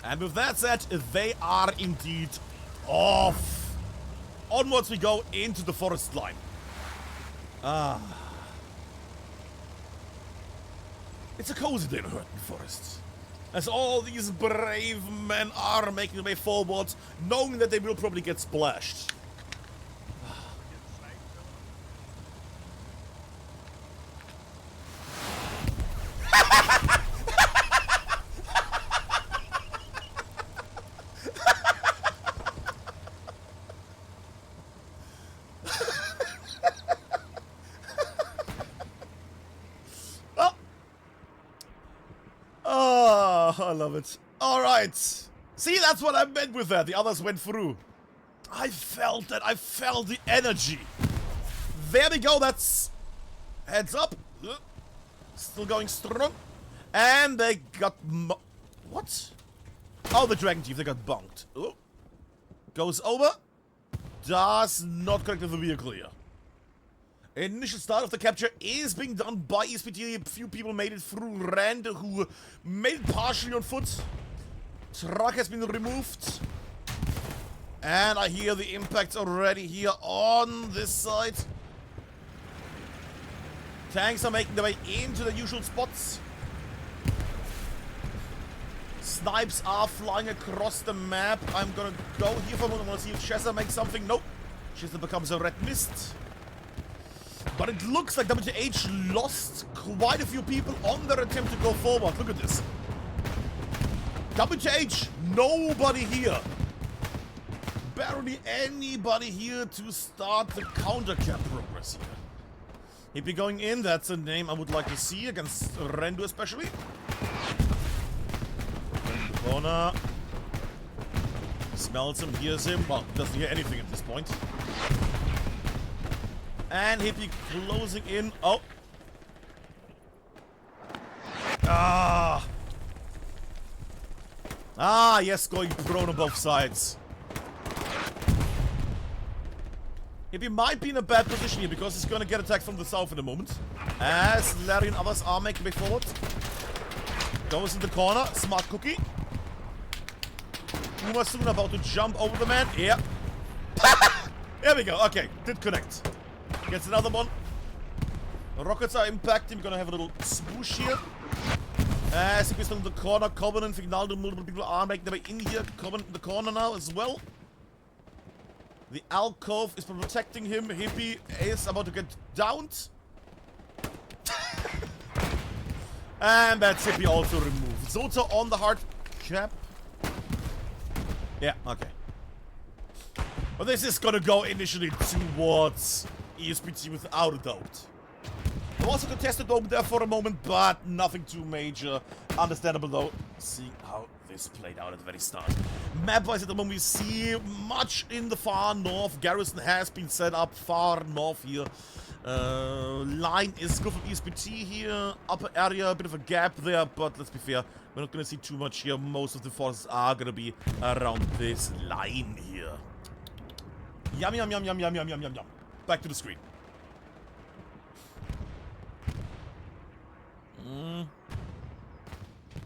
And with that said, they are indeed off. Onwards we go into the forest line. It's a cozy day in Hürtgen Forest, as all these brave men are making their way forward, knowing that they will probably get splashed. I love it. Alright. See, that's what I meant with that. The others went through. I felt that. I felt the energy. There we go. That's... Heads up. Still going strong. And they got... What? Oh, the Dragon Chief. They got bonked. Oh. Goes over. Does not connect with the vehicle here. Initial start of the capture is being done by ESPt. A few people made it through Rand, who made it partially on foot. Truck has been removed. And I hear the impacts already here on this side. Tanks are making their way into the usual spots. Snipes are flying across the map. I'm gonna go here for a moment. I wanna see if Chesa makes something. Nope. Chesa becomes a red mist. But it looks like WTH lost quite a few people on their attempt to go forward. Look at this. WTH, nobody here. Barely anybody here to start the counter-cap progress here. Hippie going in, that's a name I would like to see against Rendu especially. In the corner. Smells him, hears him. Well, doesn't hear anything at this point. And Hippie closing in. Oh. Yes, going prone on both sides. Hippie might be in a bad position here because he's going to get attacked from the south in a moment. As Larry and others are making way forward. Goes in the corner. Smart cookie. Uma soon about to jump over the man. Yeah. There we go. Okay. Did connect. Gets another one. The rockets are impacting. We're gonna have a little swoosh here. As he still in the corner. Covenant, Fignaldo, multiple people are making their way in here. Covenant in the corner now as well. The alcove is protecting him. Hippie is about to get downed. And that's Hippie also removed. Zota on the hard cap. Yeah, okay. But this is gonna go initially towards ESPt without a doubt. There was a contested over there for a moment, but nothing too major. Understandable though, seeing how this played out at the very start. Map-wise at the moment we see much in the far north. Garrison has been set up far north here. Line is good from ESPt here. Upper area, a bit of a gap there, but let's be fair, we're not gonna see too much here. Most of the forces are gonna be around this line here. Yum, yum, yum, yum, yum, yum, yum, yum, yum. Back to the screen.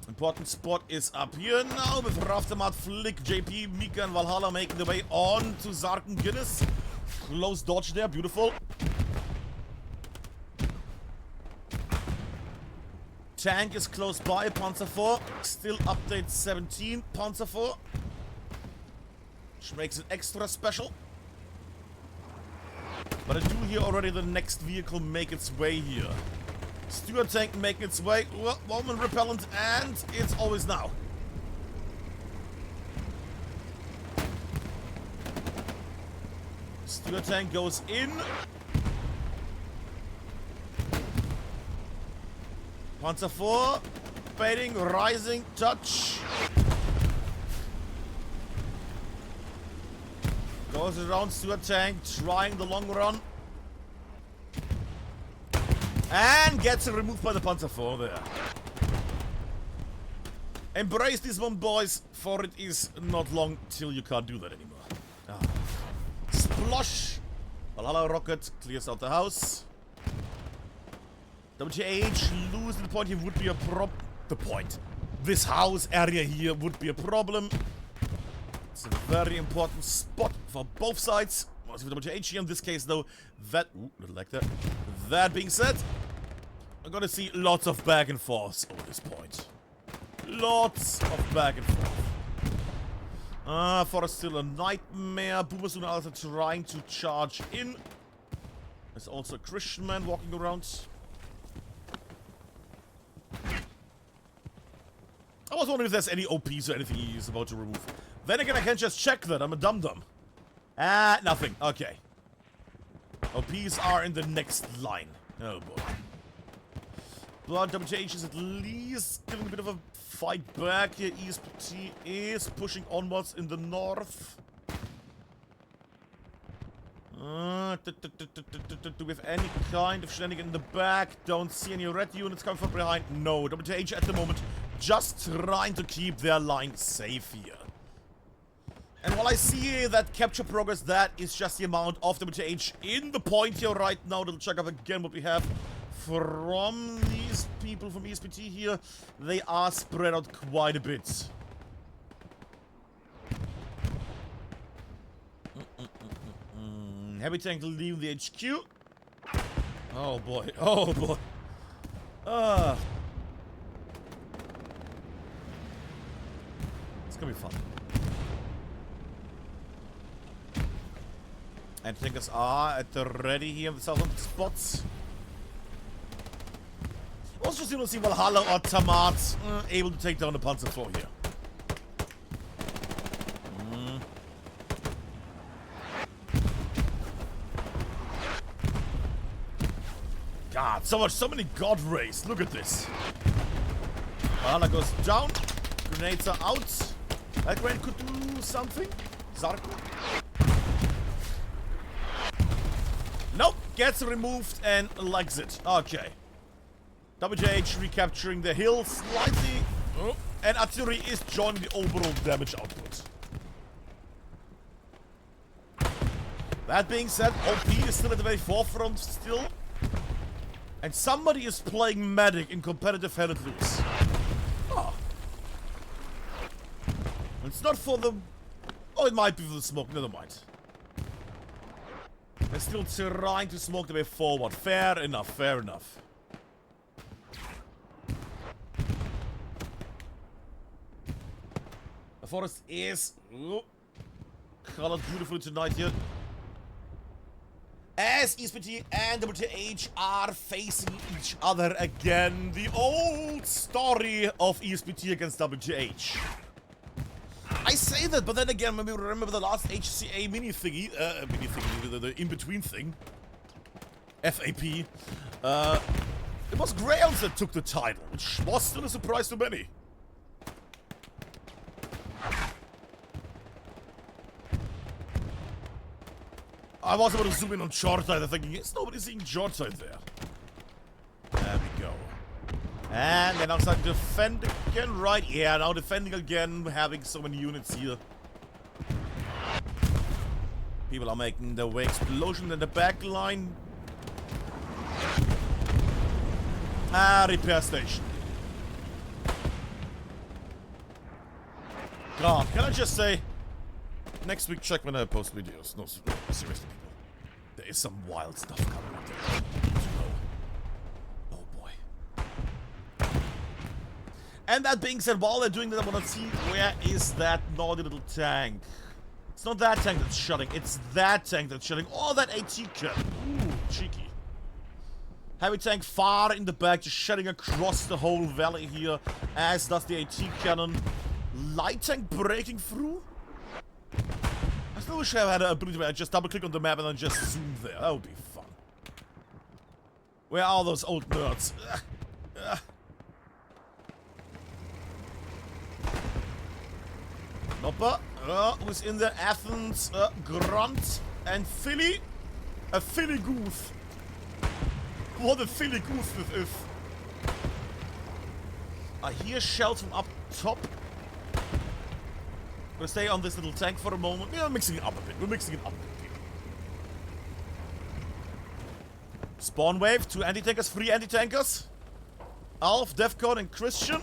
Important spot is up here now with Raftamat, Flick, JP, Mika and Valhalla making their way on to Zarken Guinness. Close dodge there, beautiful. Tank is close by, Panzer 4. Still update 17, Panzer 4. Which makes it extra special. But I do hear already the next vehicle make its way here. Stuart tank making its way. Well, Woman repellent, and it's always now. Stuart tank goes in. Panzer 4, baiting, rising, touch. Goes around Stuart tank, trying the long run. And gets removed by the Panzer 4 there. Embrace this one, boys, for it is not long till you can't do that anymore. Splosh! Valhalla rocket clears out the house. WTH losing the point here would be a the point. this house area here would be a problem. It's a very important spot for both sides. Mostly for WTH here in this case, though. That... Ooh, not like that. That being said, I'm gonna see lots of back and forth over this point. Lots of back and forth. Forest still a nightmare. Boomer sooner also trying to charge in. There's also a Christian man walking around. I was wondering if there's any OPs or anything he's about to remove. Then again, I can't just check that. I'm a dum-dum. Nothing. Okay. OPs are in the next line. Oh boy. But WTH is at least giving a bit of a fight back here. ESPt is pushing onwards in the north. Do we have any kind of shenanigan in the back? Don't see any red units coming from behind. No, WTH at the moment just trying to keep their line safe here. And while I see that capture progress, that is just the amount of WTH in the point here right now. We'll check up again what we have from these people from ESPt here. They are spread out quite a bit. Heavy tank leaving the HQ. Oh boy, oh boy. It's gonna be fun. And tankers are at the ready here in the southern spots. Also just want to see Valhalla or Tamat able to take down the Panzer IV here. God, so many God rays. Look at this. Valhalla goes down. Grenades are out. That grenade could do something. Zarko. Nope. Gets removed and likes it. Okay. WTH recapturing the hill slightly. Oh. And artillery is joining the overall damage output. That being said, OP is still at the very forefront still. And somebody is playing medic in competitive hell at loose. Oh. It's not for the... Oh, it might be for the smoke. Never mind. They're still trying to smoke their way forward. Fair enough, fair enough. The forest is colored beautifully tonight here. As ESPt and WTH are facing each other again. The old story of ESPt against WTH. I say that, but then again, when we remember the last HCA mini-thingy, the in-between thing, FAP, it was Grails that took the title, which was still a surprise to many. I was about to zoom in on Shortside, thinking, is nobody seeing Shortside there? There we go. And then outside to defend again, right? Yeah, now defending again, having so many units here. People are making their way explosion in the back line. Repair station. God, can I just say, next week check when I post videos. No, seriously, people. There is some wild stuff coming up there. Oh boy. And that being said, while they're doing that, I want to see where is that naughty little tank. It's not that tank that's shutting, it's that tank that's shutting. Oh, that AT cannon. Ooh, cheeky. Heavy tank far in the back, just shutting across the whole valley here, as does the AT cannon. Light tank breaking through? I still wish I had an ability where I just double click on the map and then just zoom there. That would be fun. Where are those old nerds? Nopper, who's in there? Athens, Grunt, and Philly. A Philly Gooth. What a Philly Gooth this is. I hear shells from up top. We'll stay on this little tank for a moment. We're mixing it up a bit. We're mixing it up a bit. Spawn wave, 2 anti-tankers, 3 anti-tankers. Alf, Defcon, and Christian.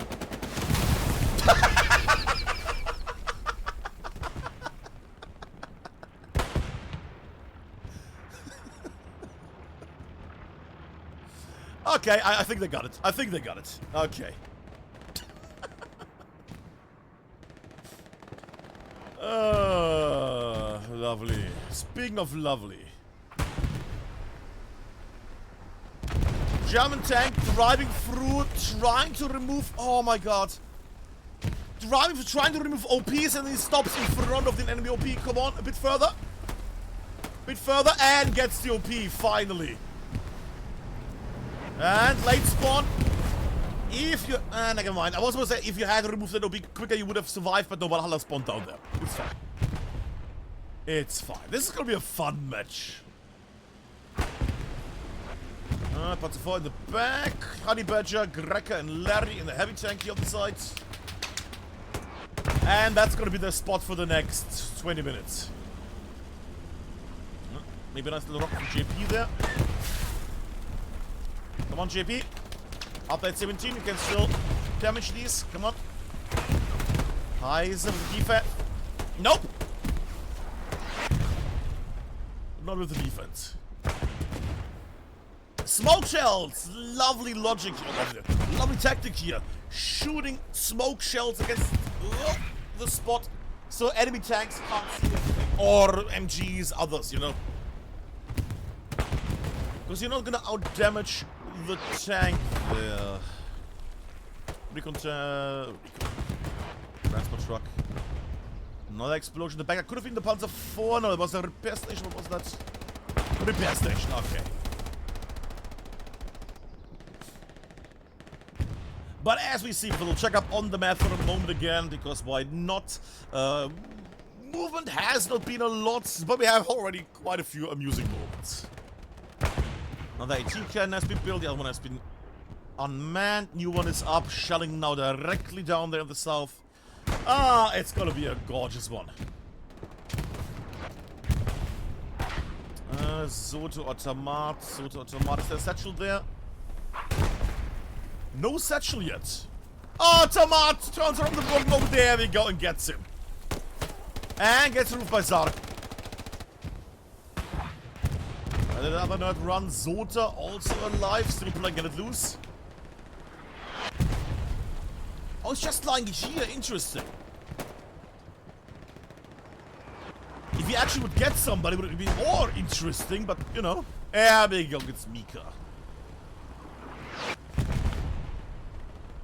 Okay, I think they got it. I think they got it. Okay. Lovely. Speaking of lovely. German tank driving through, trying to remove... Oh my god. Trying to remove OPs and he stops in front of the enemy OP. Come on, a bit further. A bit further and gets the OP, finally. And late spawn. If you... never mind. I was going to say, if you had removed that OP quicker, you would have survived, but no, Valhalla spawned down there. It's fine. It's fine. This is going to be a fun match. Patsifor in the back. Honey Badger, Grecker, and Larry in the heavy tank here on the side. And that's going to be the spot for the next 20 minutes. Maybe a nice little rock from JP there. Come on, JP. Up at 17, you can still damage these. Come on. Heiser with the defense. Nope. Not with the defense. Smoke shells! Lovely logic here. Lovely tactic here. Shooting smoke shells against the spot so enemy tanks can't see anything. Or MGs, others, you know. Because you're not gonna out-damage the tank there. Recon transport truck. Another explosion in the back. I could have been the Panzer 4. No, it was a repair station. What was that? Repair station, okay. But as we see, we'll check up on the map for a moment again, because why not? Movement has not been a lot, but we have already quite a few amusing moments. Another AT cannon has been built, the other one has been unmanned, new one is up, shelling now directly down there in the south. Ah, it's gonna be a gorgeous one. Soto Automat, is there a satchel there? No satchel yet. Automat turns around the block over there we go and gets him. And gets removed by Zark. And the other nerd runs. Zota also alive. Still playing Get It Loose. Oh, it's just lying here. Interesting. If he actually would get somebody, would it be more interesting, but you know. Yeah, there you go. It's Mika.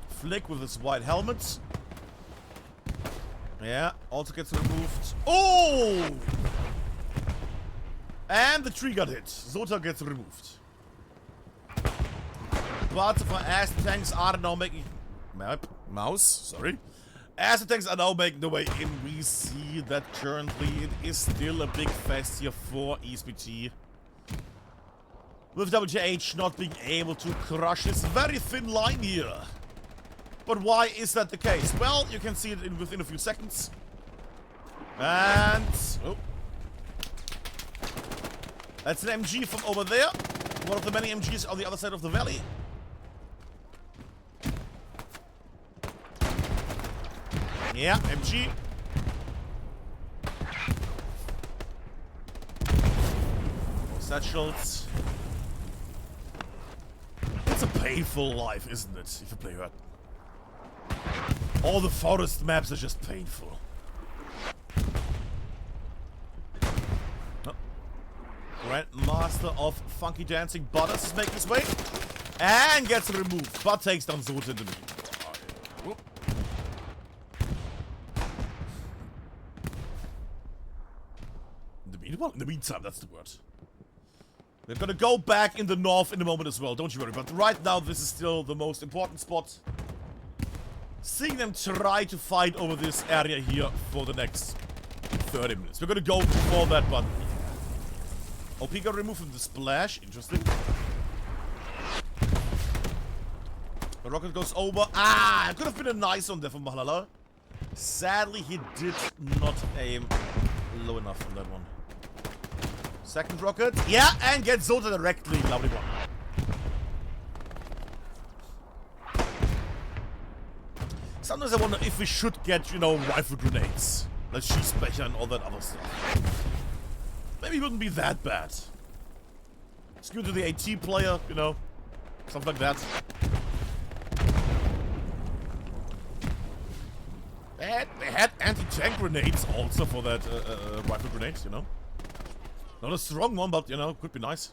Flick with his white helmet. Yeah, also gets removed. Oh! And the tree got hit. Zota gets removed. But as the tanks are now making... As the tanks are now making their way in, we see that currently it is still a big fest here for ESPt. With WTH not being able to crush this very thin line here. But why is that the case? Well, you can see it within a few seconds. And... oh. That's an MG from over there. One of the many MGs on the other side of the valley. Yeah, MG. More satchels. It's a painful life, isn't it, if you play Hürtgen? All the forest maps are just painful. Oh. Grandmaster of Funky Dancing Butters is making his way. And gets removed. But takes down Zota in the meantime. In the meantime, that's the word. They're gonna go back in the north in a moment as well, don't you worry. But right now, this is still the most important spot. Seeing them try to fight over this area here for the next 30 minutes. We're gonna go for that, but... OP got removed from the splash. Interesting. The rocket goes over. Ah! It could have been a nice one there from Valhalla. Sadly, he did not aim low enough on that one. Second rocket. Yeah, and gets Zota directly. Lovely one. Sometimes I wonder if we should get, you know, rifle grenades. Like Schießbecher and all that other stuff. Maybe it wouldn't be that bad. It's good to the AT player, you know. Something like that. They had anti-tank grenades also for that rifle grenades, you know. Not a strong one, but, you know, could be nice.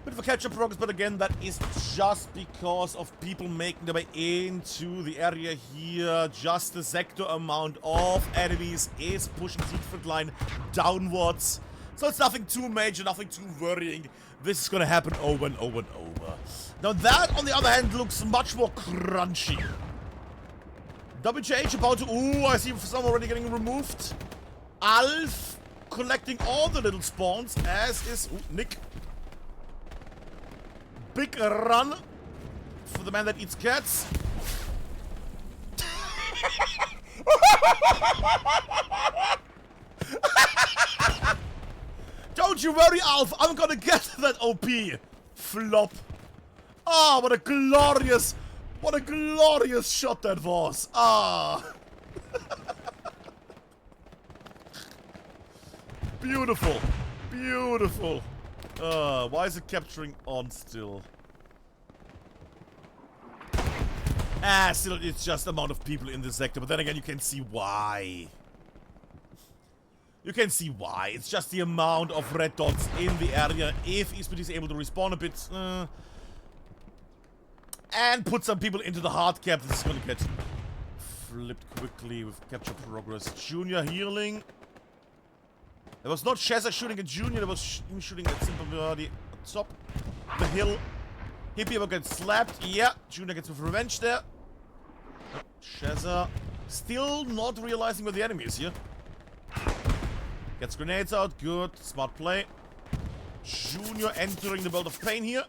Bit of a catch-up progress, but again, that is just because of people making their way into the area here. Just the sector amount of enemies is pushing the front line downwards. So it's nothing too major, nothing too worrying. This is gonna happen over and over and over. Now that, on the other hand, looks much more crunchy. WTH about to... Ooh, I see some already getting removed. Alf collecting all the little spawns, as is... Ooh, Nick. Big run for the man that eats cats. Don't you worry, Alf. I'm gonna get that OP. Flop. Ah, what a glorious shot that was. Ah. Beautiful. Beautiful. Why is it capturing on still? Still, it's just the amount of people in this sector, but then again, you can see why. You can see why. It's just the amount of red dots in the area. If ESPt is able to respawn a bit, and put some people into the hard cap, this is gonna get flipped quickly with capture progress. Junior healing. There was not Shazza shooting at Junior, there was him shooting at Simple Birdie at top. The hill. Hippie will get slapped. Yeah, Junior gets with revenge there. Shazza still not realizing where the enemy is here. Gets grenades out. Good. Smart play. Junior entering the world of pain here.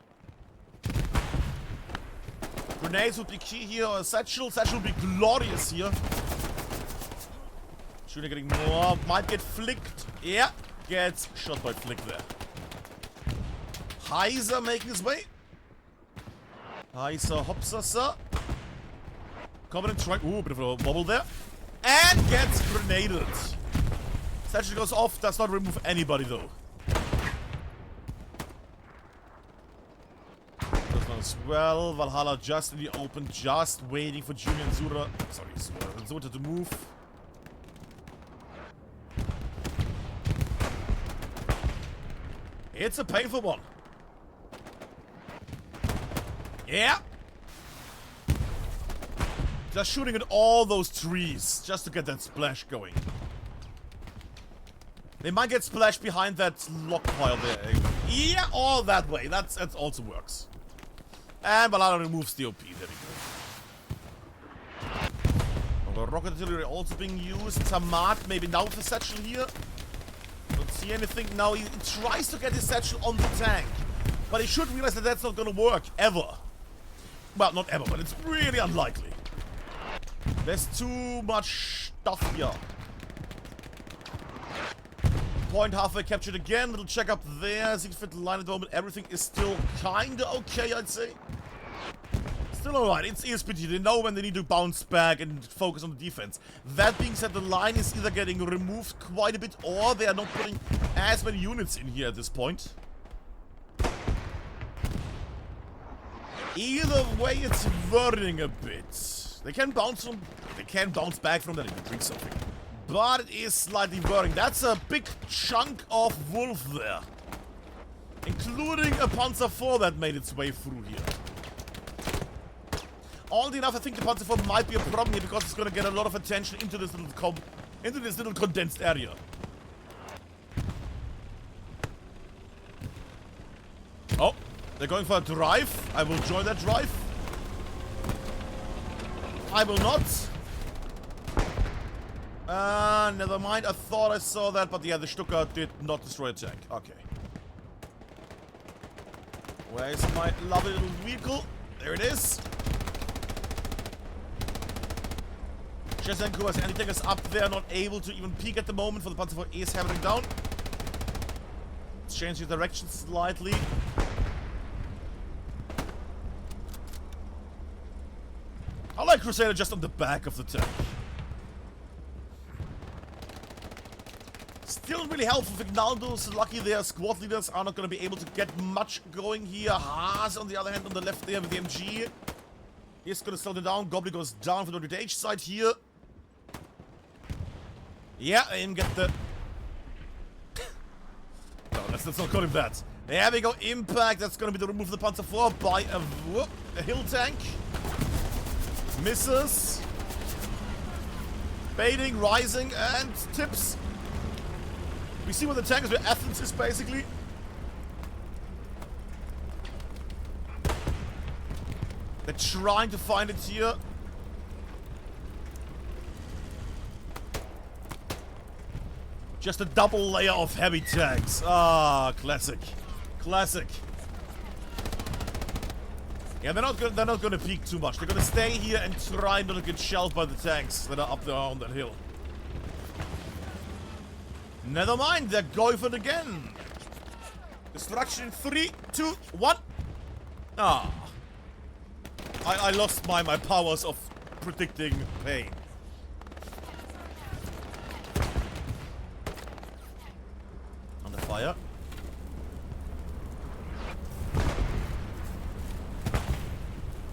Grenades would be key here. Or a satchel. Satchel would be glorious here. Junior getting more. Might get flicked. Yeah. Gets shot by flick there. Heiser making his way. Heiser Hopsasa. Covenant trying. Ooh, a bit of a wobble there. And gets grenaded. Satchel goes off. Does not remove anybody though. This one as well. Valhalla just in the open. Just waiting for Junior and Zura. Sorry, Zura to move. It's a painful one. Yeah. Just shooting at all those trees. Just to get that splash going. They might get splashed behind that lock pile there. Yeah, all that way. That also works. And Valhalla removes the OP. There we go. Rocket artillery also being used. Tamat maybe now with the satchel here. Don't see anything. Now he tries to get his satchel on the tank. But he should realize that that's not going to work. Ever. Well, not ever, but it's really unlikely. There's too much stuff here. Point halfway captured again. Little check up there. Siegfried line at the moment. Everything is still kinda okay, I'd say. Still alright. It's ESPt. They know when they need to bounce back and focus on the defense. That being said, the line is either getting removed quite a bit or they are not putting as many units in here at this point. Either way, it's worrying a bit. They can bounce back from that if they drink something. But it is slightly worrying. That's a big chunk of wolf there. Including a Panzer IV that made its way through here. Oddly enough, I think the Panzer IV might be a problem here because it's going to get a lot of attention into this little condensed area. Oh, they're going for a drive. I will join that drive. I will not. Never mind. I thought I saw that, but yeah, the Stuka did not destroy a tank. Okay. Where is my lovely little vehicle? There it is. Shezenko has anti-tankers up there, not able to even peek at the moment for the Panzer IV is hammering down. Let's change the direction slightly. I like Crusader just on the back of the tank. Still really helpful. Vignaldo's lucky their squad leaders are not going to be able to get much going here. Haas, on the other hand, on the left there with the MG. He's going to slow it down. Goblin goes down for the WTH side here. Yeah, aim get the... No, let's not call him that. There we go. Impact. That's going to be the remove of the Panzer IV by a hill tank. Misses. Baiting, rising, and tips. We see what the tank is, where Athens is basically. They're trying to find it here. Just a double layer of heavy tanks. Ah, classic. Classic. Yeah, they're not gonna peek too much. They're gonna stay here and try not to get shelled by the tanks that are up there on that hill. Never mind, they're going for it again. Destruction in 3, 2, 1. Ah. I lost my powers of predicting pain. Under fire.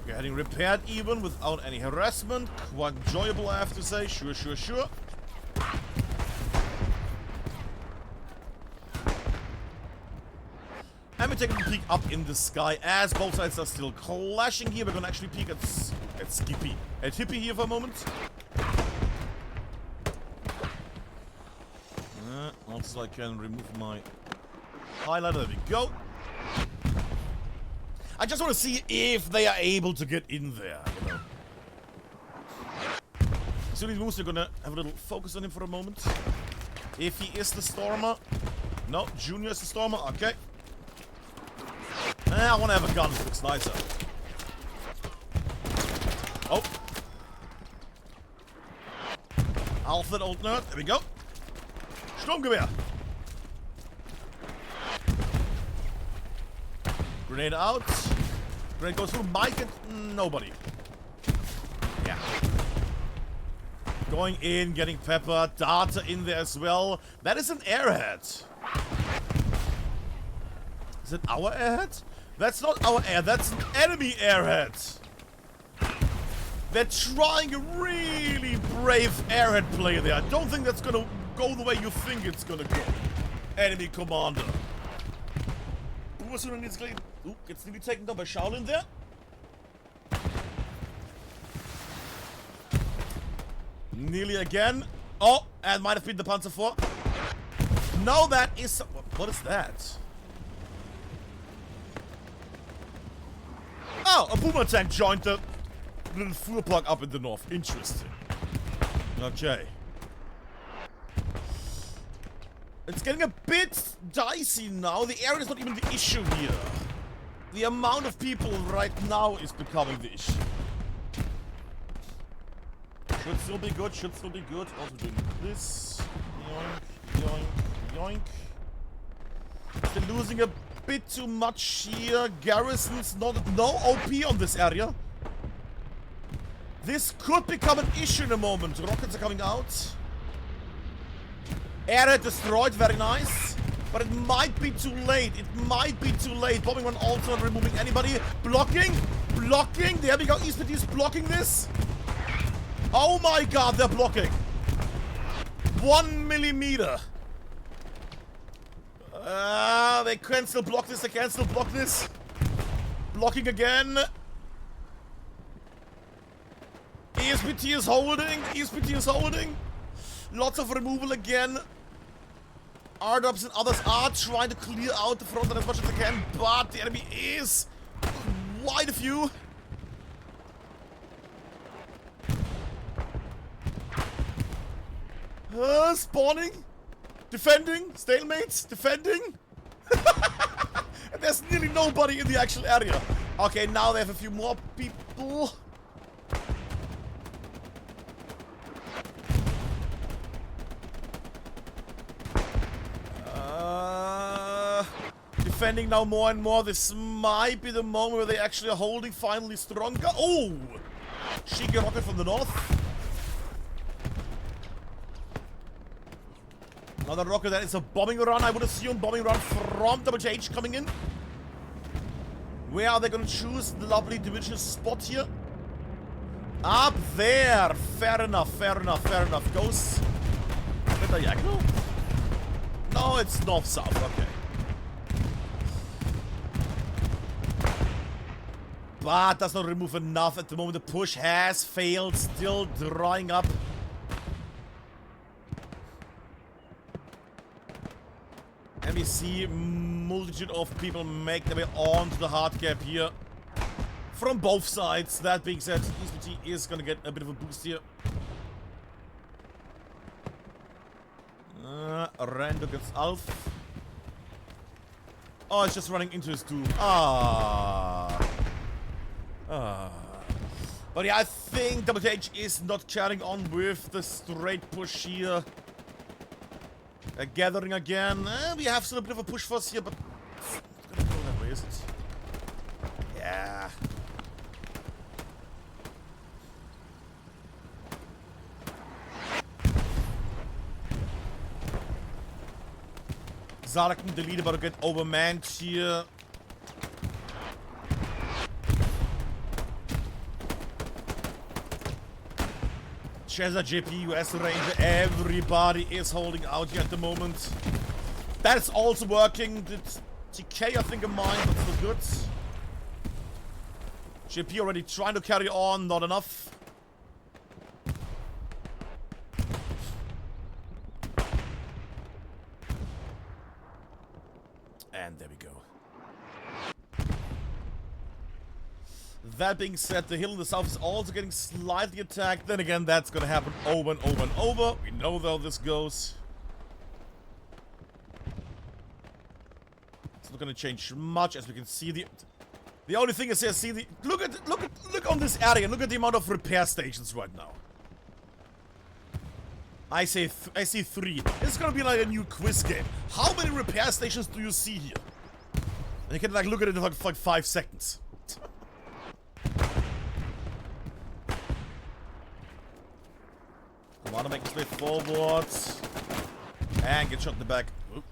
Getting repaired even without any harassment. Quite enjoyable, I have to say. Sure, sure, sure. And we're taking a peek up in the sky as both sides are still clashing here. We're gonna actually peek at Skippy. At Hippie here for a moment. Also I can remove my highlighter. There we go. I just want to see if they are able to get in there, you know. As soon as he moves, we're gonna have a little focus on him for a moment. If he is the Stormer. No, Junior is the Stormer. Okay. I want to have a gun. It looks nicer. Oh. Alfred, old nerd. There we go. Sturmgewehr. Grenade out. Grenade goes through Mike and nobody. Yeah. Going in, getting pepper. Data in there as well. That is an airhead. Is it our airhead? That's not our air, that's an enemy airhead. They're trying a really brave airhead play there. I don't think that's gonna go the way you think it's gonna go. Enemy commander. Ooh, gets nearly taken down by Shaolin there. Nearly again. Oh, and might have been the Panzer IV. No, that is... What is that? Oh, a boomer tank joined the little Fuhrpark up in the north. Interesting. Okay. It's getting a bit dicey now. The area is not even the issue here. The amount of people right now is becoming the issue. Should still be good, should still be good. Also doing this. Yoink, yoink, yoink. They're losing a bit too much here. Garrison's no OP on this area. This could become an issue in a moment. Rockets are coming out. Area destroyed, very nice. But it might be too late. It might be too late. Bombing one also and removing anybody. Blocking. Blocking. There we go. ESPt is blocking this. Oh my god, they're blocking. 1 millimeter. They can still block this. They can still block this. Blocking again. ESPt is holding. ESPt is holding. Lots of removal again. R-dubs and others are trying to clear out the front as much as they can, but the enemy is quite a few. Spawning. Defending. Stalemates. Defending. And there's nearly nobody in the actual area. Okay, now they have a few more people. Defending now more and more. This might be the moment where they actually are holding finally stronger. Oh! Shiki rocket from the north. Another rocket, that is a bombing run, I would assume. Bombing run from WTH coming in. Where are they going to choose the lovely division spot here? Up there. Fair enough, fair enough, fair enough. Goes... Is that diagonal? No, it's north-south. Okay. But does not remove enough at the moment. The push has failed. Still drying up. And we see multitude of people make their way onto the hard cap here. From both sides. That being said, ESPt is going to get a bit of a boost here. Rando gets Alf. Oh, it's just running into his doom. But yeah, I think WTH is not carrying on with the straight push here. Gathering again. We have still a bit of a push force here, but it's gonna go that way, is it? Yeah. Zarkin, the leader, but to get overmanned here. Cheza, JP, US Ranger, everybody is holding out here at the moment. That's also working. The TK, I think, a mine, but still good. JP already trying to carry on, not enough. And there we go. That being said, the hill in the south is also getting slightly attacked. Then again, that's going to happen over and over and over. We know how this goes. It's not going to change much, as we can see. The only thing is here, see the look on this area. Look at the amount of repair stations right now. I see 3. It's going to be like a new quiz game. How many repair stations do you see here? And you can like look at it in like 5 seconds. Want to make his way forward and get shot in the back. Oop.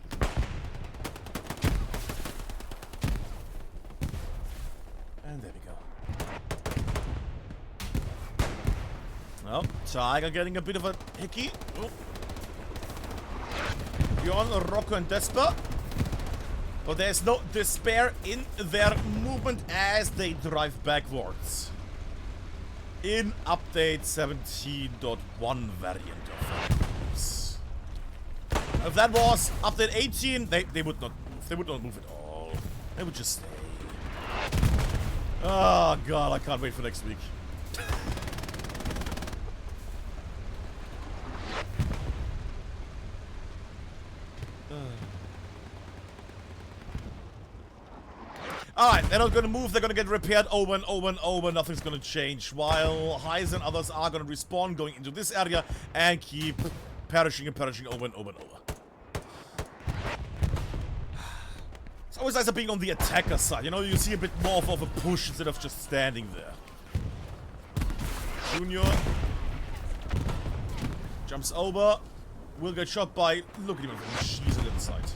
And there we go. Well, Tiger getting a bit of a hickey. Oop. Bjorn, Rocco, and Desper. But there's no despair in their movement as they drive backwards. In update 17.1 variant of this. If that was update 18, they would not move. They would not move at all. They would just stay. Oh god, I can't wait for next week. Alright, they're not gonna move, they're gonna get repaired over and over and over, nothing's gonna change. While Heise and others are gonna respawn, going into this area, and keep perishing and perishing over and over and over. It's always nicer being on the attacker side, you know, you see a bit more of a push instead of just standing there. Junior jumps over, will get shot by, look at him, she's on the other side.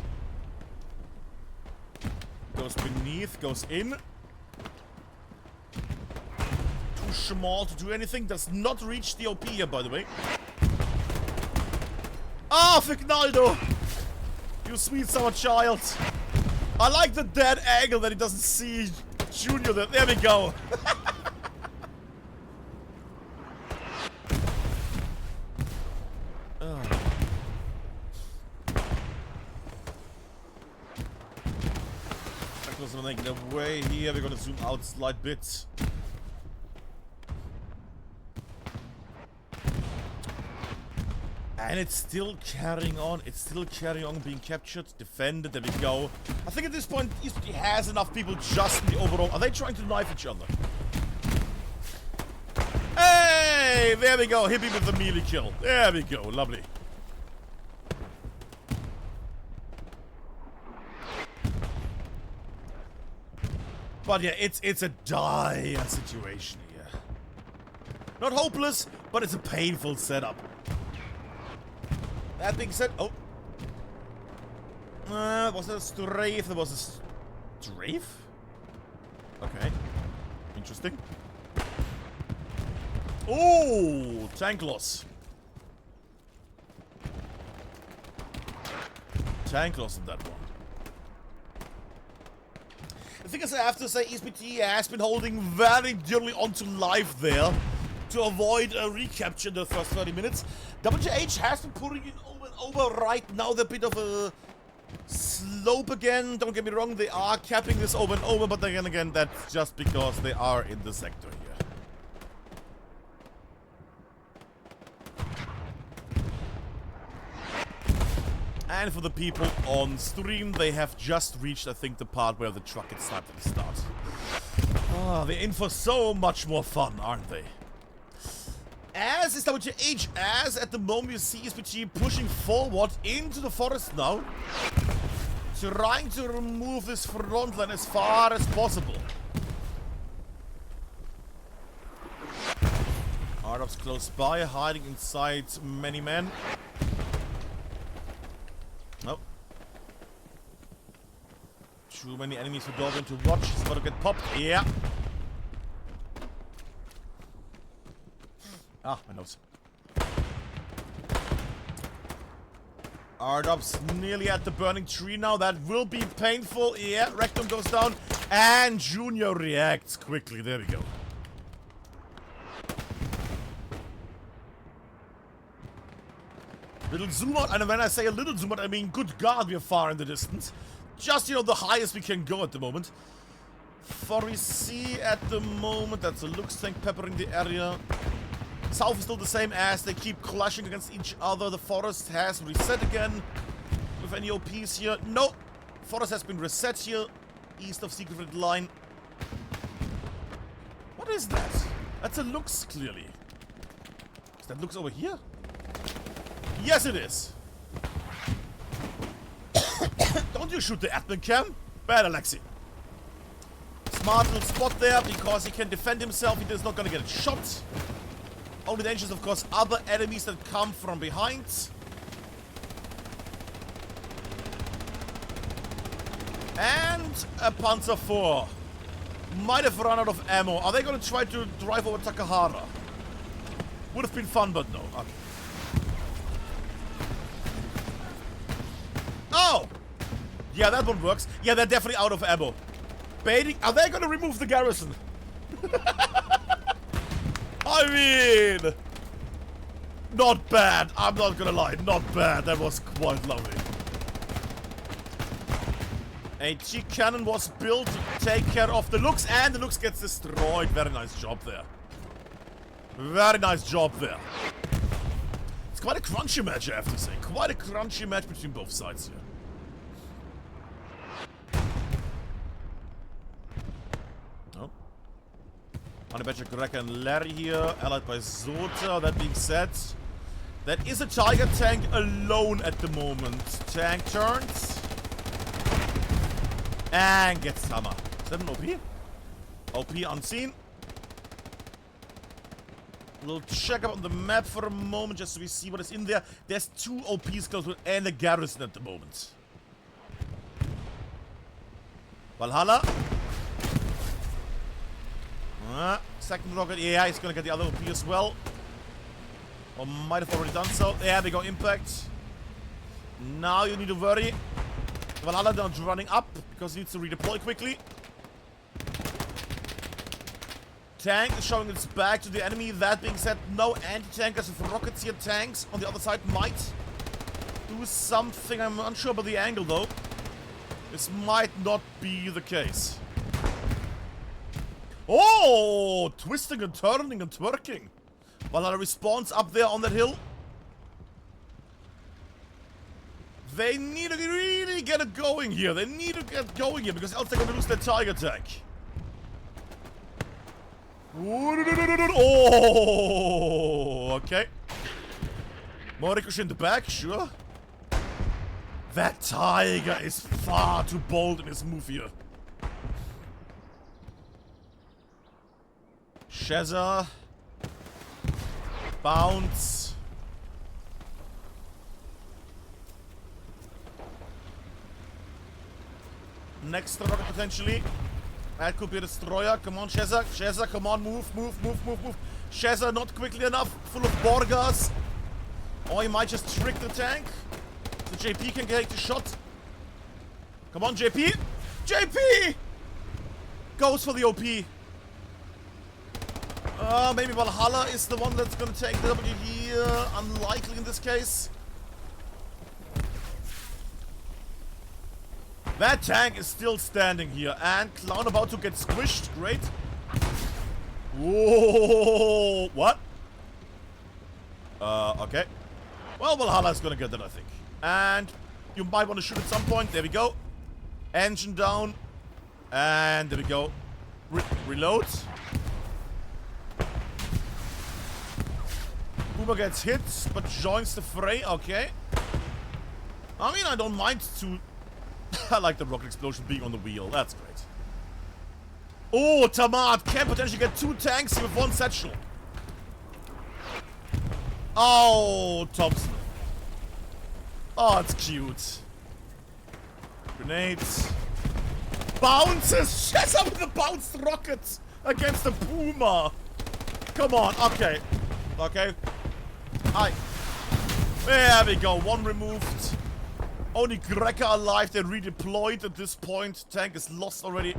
Goes beneath, goes in. Too small to do anything. Does not reach the OP here, by the way. Ah, Fignaldo! You sweet summer child. I like the dead angle that he doesn't see Junior there. There we go. Making their way here, we're gonna zoom out a slight bit. And it's still carrying on, being captured, defended, there we go. I think at this point, ESPt has enough people just in the overall. Are they trying to knife each other? Hey, there we go, Hippie with the melee kill. There we go, lovely. But yeah, it's a dire situation here. Not hopeless, but it's a painful setup. That being said, oh, Was it a strafe? There was a strafe? Okay. Interesting. Oh, tank loss. Tank loss in that one. The thing is, I have to say, ESPt has been holding very dearly onto life there to avoid a recapture in the first 30 minutes. WTH has been putting it over and over right now. They're a bit of a slope again. Don't get me wrong, they are capping this over and over, but again, that's just because they are in the sector here. And for the people on stream, they have just reached, I think, the part where the truck gets started to start. Ah, they're in for so much more fun, aren't they? As is WTH, as at the moment you see ESPt pushing forward into the forest now. Trying to remove this front line as far as possible. Ardov's close by, hiding inside many men. Nope. Too many enemies for Dorvin to watch. He's about to get popped. Yeah. Ah, my nose. Ardov's nearly at the burning tree now. That will be painful. Yeah, Rectum goes down. And Junior reacts quickly. There we go. Little zoom out, and when I say a little zoom out, I mean, good God, we are far in the distance. Just, you know, the highest we can go at the moment. 4C at the moment, that's a Lux tank peppering the area. South is still the same as they keep clashing against each other. The forest has reset again. With any OPs here? No! Forest has been reset here. East of Secret Line. What is that? That's a Lux, clearly. Is that Lux over here? Yes, it is. Don't you shoot the admin cam? Bad, Alexi. Smart little spot there because he can defend himself. He is not gonna get shot. Only danger is, of course, other enemies that come from behind. And a Panzer IV. Might have run out of ammo. Are they gonna try to drive over Takahara? Would have been fun, but no. Okay. Oh! Yeah, that one works. Yeah, they're definitely out of ammo. Baiting. Are they gonna remove the garrison? I mean... Not bad. I'm not gonna lie. Not bad. That was quite lovely. A G cannon was built to take care of the Lux, and the Lux gets destroyed. Very nice job there. Very nice job there. It's quite a crunchy match, I have to say. Quite a crunchy match between both sides here. Oh. Honeybatcher, Greca, and Larry here, allied by Zota. That being said, that is a Tiger tank alone at the moment. Tank turns. And gets hammer. Is that an OP? OP unseen. We'll check up on the map for a moment just so we see what is in there. There's 2 OPs close to and a garrison at the moment. Valhalla. Second rocket. Yeah, he's gonna get the other OP as well. Or might have already done so. Yeah, they go impact. Now you need to worry. Valhalla not running up because he needs to redeploy quickly. Tank is showing its back to the enemy. That being said, no anti-tankers with rockets here. Tanks on the other side might do something. I'm unsure about the angle though. This might not be the case. Oh! Twisting and turning and twerking. Valhalla respawns up there on that hill. They need to really get it going here. They need to get going here because else they're going to lose their Tiger tank. Oh, okay. More ricochet in the back, sure. That Tiger is far too bold in his move here. Shazza. Bounce. next rocket potentially. That could be a destroyer. Come on, Shezza. Shezza, come on, move. Shezza, not quickly enough. Full of orgas. Or he might just trick the tank. So JP can take the shot. Come on, JP. JP! Goes for the OP. Maybe Valhalla is the one that's gonna take the W here. Unlikely in this case. That tank is still standing here. And Clown about to get squished. Great. Whoa. What? Okay. Well, Valhalla is gonna get that, I think. And you might want to shoot at some point. There we go. Engine down. And there we go. Reload. Boomer gets hit, but joins the fray. Okay. I mean, I don't mind to... I like the rocket explosion being on the wheel. That's great. Oh, Tamad can potentially get 2 tanks with 1 satchel. Oh, Thompson. Oh, it's cute. Grenades. Bounces! Yes, up with the bounced rocket against the Puma. Come on, okay. Okay. Hi. There we go, 1 removed. Only Greca alive, they redeployed at this point. Tank is lost already.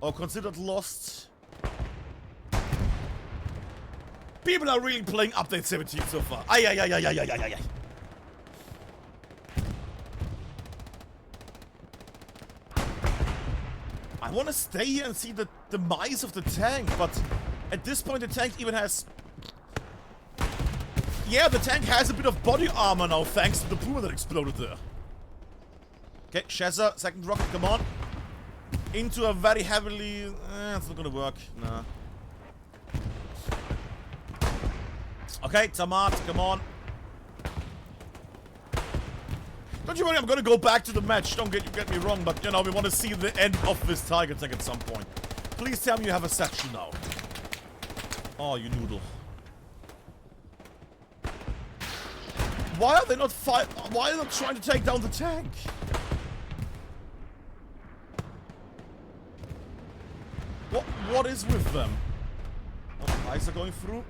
Or considered lost. People are really playing update 17 so far. Ay. I want to stay here and see the demise of the tank, but at this point the tank even has... Yeah, the tank has a bit of body armor now, thanks to the Puma that exploded there. Okay, Shezza, second rocket, come on. Into a very heavily... it's not gonna work, nah. Okay, Tamat, come on. Don't you worry, I'm gonna go back to the match. Don't get me wrong, but you know, we want to see the end of this Tiger tank at some point. Please tell me you have a section now. Oh, you noodle. Why are they not why are they not trying to take down the tank? What is with them? Oh, eyes are going through.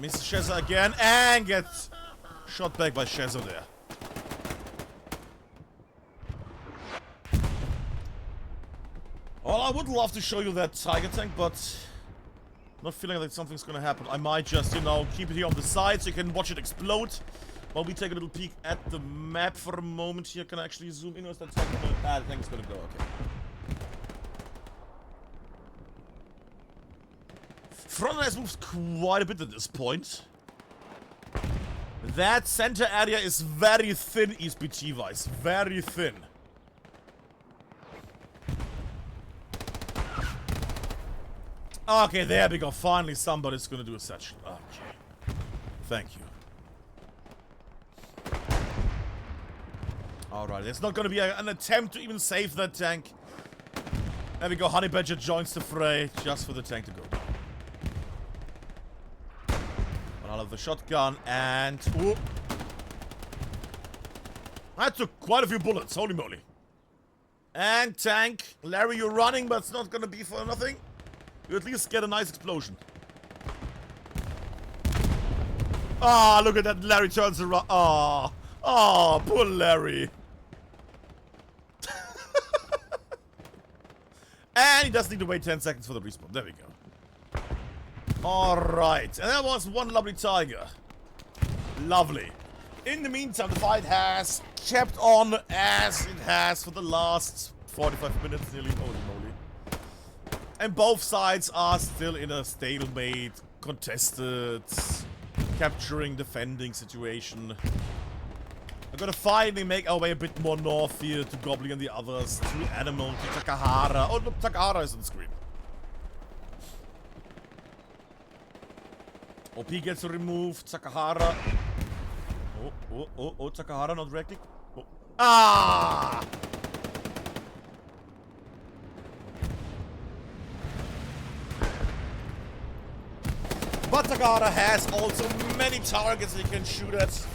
Misses Shezza again and gets shot back by Shezza there. Well, I would love to show you that Tiger tank, but not feeling like something's gonna happen. I might just, you know, keep it here on the side so you can watch it explode. While we take a little peek at the map for a moment here. Can I actually zoom in? Or is that tank gonna... Ah, the tank is gonna go, okay. Front has moved quite a bit at this point. That center area is very thin, ESPt-wise. Very thin. Okay, there we go. Finally, somebody's gonna do a section. Okay. Thank you. Alright, there's not gonna be an attempt to even save that tank. There we go. Honey Badger joins the fray just for the tank to go down. Out of the shotgun and... Ooh. That took quite a few bullets. Holy moly. And tank. Larry, you're running, but it's not gonna be for nothing. You at least get a nice explosion. Ah, look at that. Larry turns around. Ah. Ah, poor Larry. And he does need to wait 10 seconds for the respawn. There we go. Alright. And that was one lovely Tiger. Lovely. In the meantime, the fight has kept on as it has for the last 45 minutes nearly. Holy moly. And both sides are still in a stalemate, contested, capturing, defending situation. We're gonna finally make our way a bit more north here to Goblin and the others, to Animal, to Takahara. Oh, look, Takahara is on the screen. OP gets removed, Takahara. Oh, Takahara not reacting. Oh. Ah! But Takahara has also many targets he can shoot at.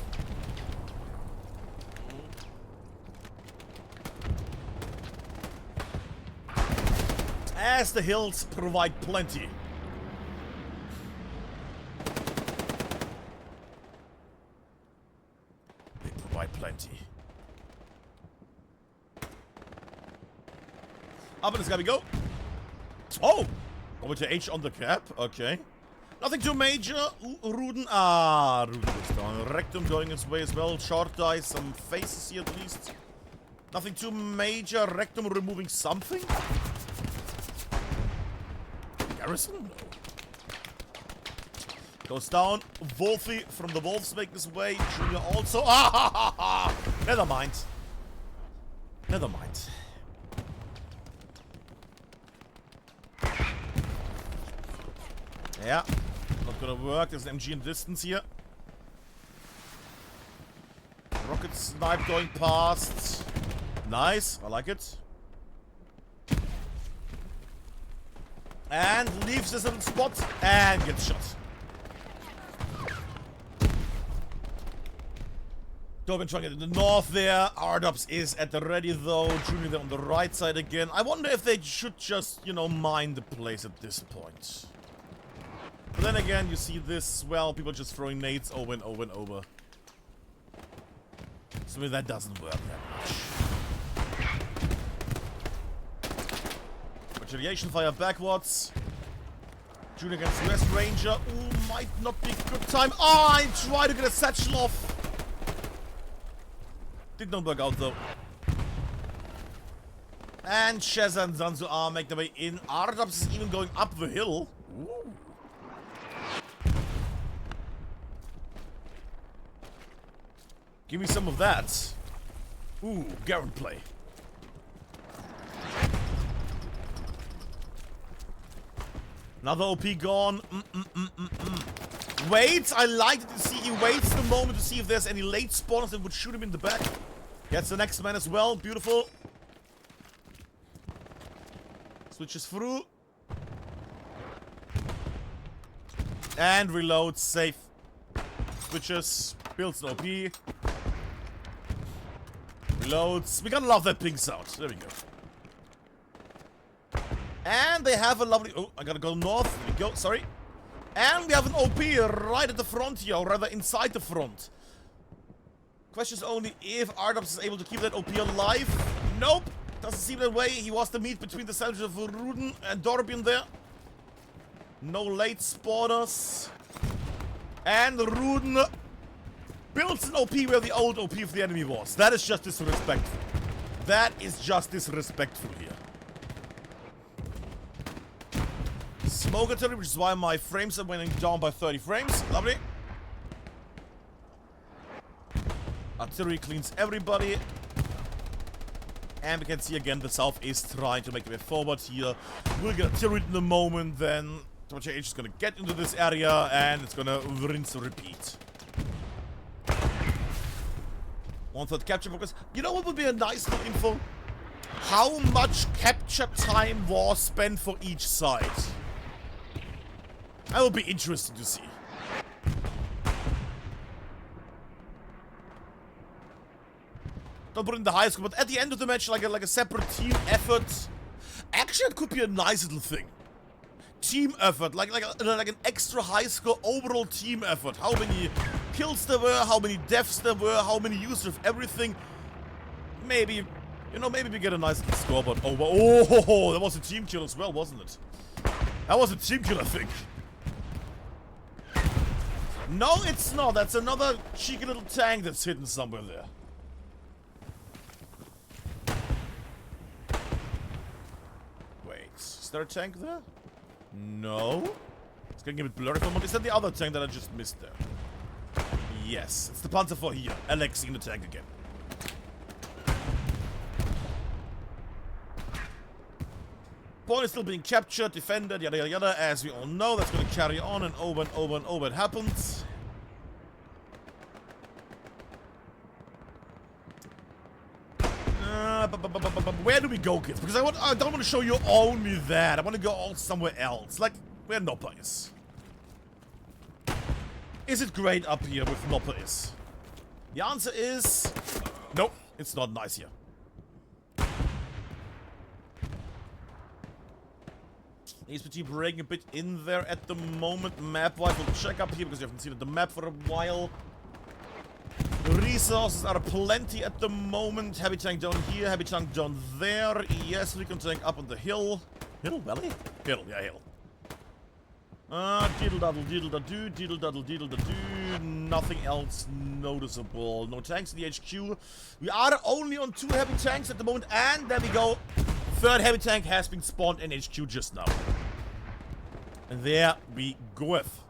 as the hills provide plenty. They provide plenty. Up in the sky we go. Oh! WTH on the cap. Okay. Nothing too major. Hürtgen. Ah, Hürtgen is down. Rectum going its way as well. Short dice. Some faces here at least. Nothing too major. Rectum removing something. Garrison? No. Goes down. Wolfie from the Wolves making his way. Junior also. Ah, ha, ha, ha. Never mind. Never mind. Yeah. Not gonna work. There's an MG in distance here. Rocket snipe going past. Nice. I like it. And leaves this little spot and gets shot. Dobbin trying to get in the north there. Ardubs is at the ready though. Junior there on the right side again. I wonder if they should just, you know, mine the place at this point. But then again, you see this, well, people just throwing nades over and over and over. So that doesn't work that much. Retaliation fire backwards. Junior against West Ranger. Ooh, might not be a good time. Oh, I tried to get a satchel off. Did not work out though. And Sheza and Zanzu are make their way in. Ardubs is even going up the hill. Ooh. Give me some of that. Ooh, Garen play. Another OP gone. Waits. I like to see he waits the moment to see if there's any late spawners that would shoot him in the back. Gets the next man as well. Beautiful. Switches through. And reloads. Safe. Switches. Builds an OP. Reloads. We gotta love that ping sound. There we go. And they have a lovely... Oh, I gotta go north. There we go. Sorry. And we have an OP right at the front here. Or rather, inside the front. Question is only if Ardubs is able to keep that OP alive. Nope. Doesn't seem that way. He was the meet between the soldiers of Hürtgen and Dorbian there. No late spawners. And Hürtgen builds an OP where the old OP of the enemy was. That is just disrespectful. That is just disrespectful here. Smoke artillery, which is why my frames are going down by 30 frames. Lovely. Artillery cleans everybody. And we can see again the south is trying to make their way forward here. We'll get artillery in the moment, then WTH is going to get into this area and it's going to rinse and repeat. 1/3 capture focus. You know what would be a nice little info? How much capture time was spent for each side? That would be interesting to see. Don't put it in the high score, but at the end of the match, like a separate team effort. Actually, it could be a nice little thing. Team effort, like an extra high score overall team effort. How many kills there were, how many deaths there were, how many users of everything. Maybe, you know, maybe we get a nice little scoreboard over. Oh, that was a team kill as well, wasn't it? That was a team kill, I think. No, it's not. That's another cheeky little tank that's hidden somewhere there. Wait, is there a tank there? No. It's getting a bit blurry for a moment. Is that the other tank that I just missed there? Yes, it's the Panzer IV here. Alex in the tank again. Point is still being captured, defended, yada yada yada. As we all know, that's going to carry on and over and over and over it happens. Where do we go, kids? Because I don't want to show you only that. I want to go all somewhere else. Like where Noppa is. Is it great up here with Noppa is? The answer is... Nope, it's not nice here. ESPt breaking a bit in there at the moment. Map-wise, we'll check up here because we haven't seen the map for a while. The resources are plenty at the moment. Heavy tank down here, heavy tank down there. Yes, recon tank up on the hill. Hill? Valley? Hill, yeah, hill. Diddle-daddle, diddle-da-doo, diddle-daddle, diddle-da-doo. Nothing else noticeable. No tanks in the HQ. We are only on 2 heavy tanks at the moment, and there we go. Third heavy tank has been spawned in HQ just now. And there we goeth.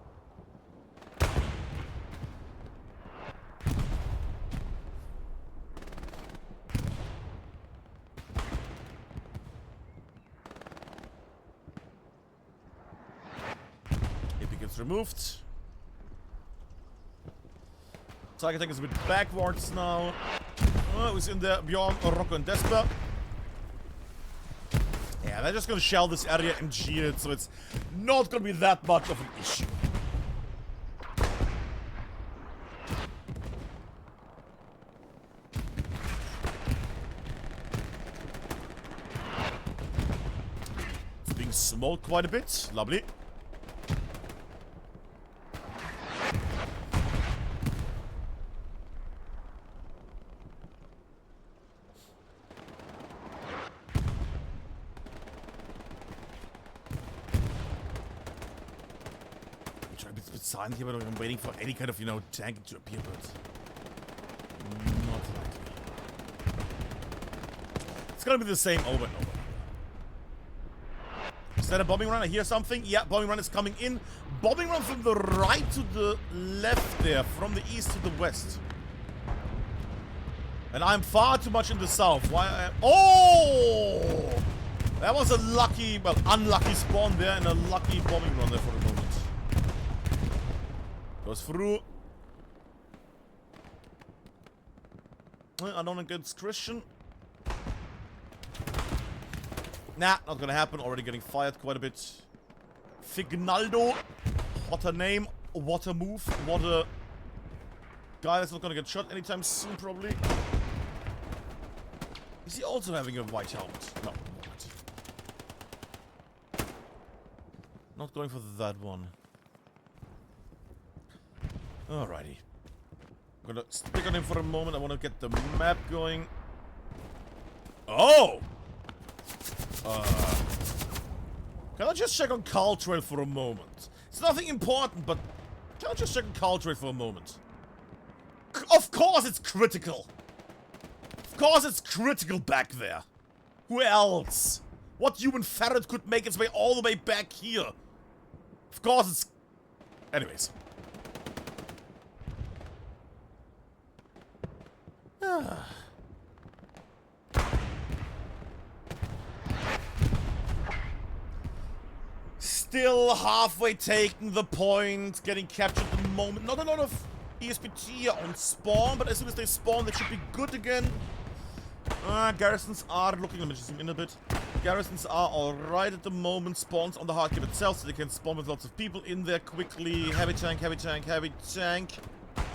Removed. Target tank is a bit backwards now. Who's in there? Bjorn, Rocco, and Desper. Yeah, they're just gonna shell this area and G it, so it's not gonna be that much of an issue. It's being smoked quite a bit. Lovely. Silent here, but I'm waiting for any kind of, you know, tank to appear, but not likely. It's gonna be the same over and over. Is that a bombing run? I hear something. Yeah, bombing run is coming in. Bombing run from the right to the left there, from the east to the west. And I'm far too much in the south. Why? Oh! That was a lucky, well, unlucky spawn there and a lucky bombing run there for the moment. Goes through. Unknown against Christian. Nah, not gonna happen. Already getting fired quite a bit. Fignaldo. What a name. What a move. What a guy that's not gonna get shot anytime soon, probably. Is he also having a white helmet? No, not going for that one. Alrighty. I'm gonna stick on him for a moment. I want to get the map going. Oh! Can I just check on Caltrail for a moment? It's nothing important, but can I just check on Caltrail for a moment? Of course it's critical! Of course it's critical back there! Who else? What human ferret could make its way all the way back here? Of course it's... Anyways. Still halfway taking the point, getting captured at the moment. Not a lot of ESPt on spawn, but as soon as they spawn, they should be good again. Garrisons are looking, let me just zoom in a bit. Garrisons are alright at the moment. Spawns on the hard game itself, so they can spawn with lots of people in there quickly. Heavy tank, heavy tank, heavy tank.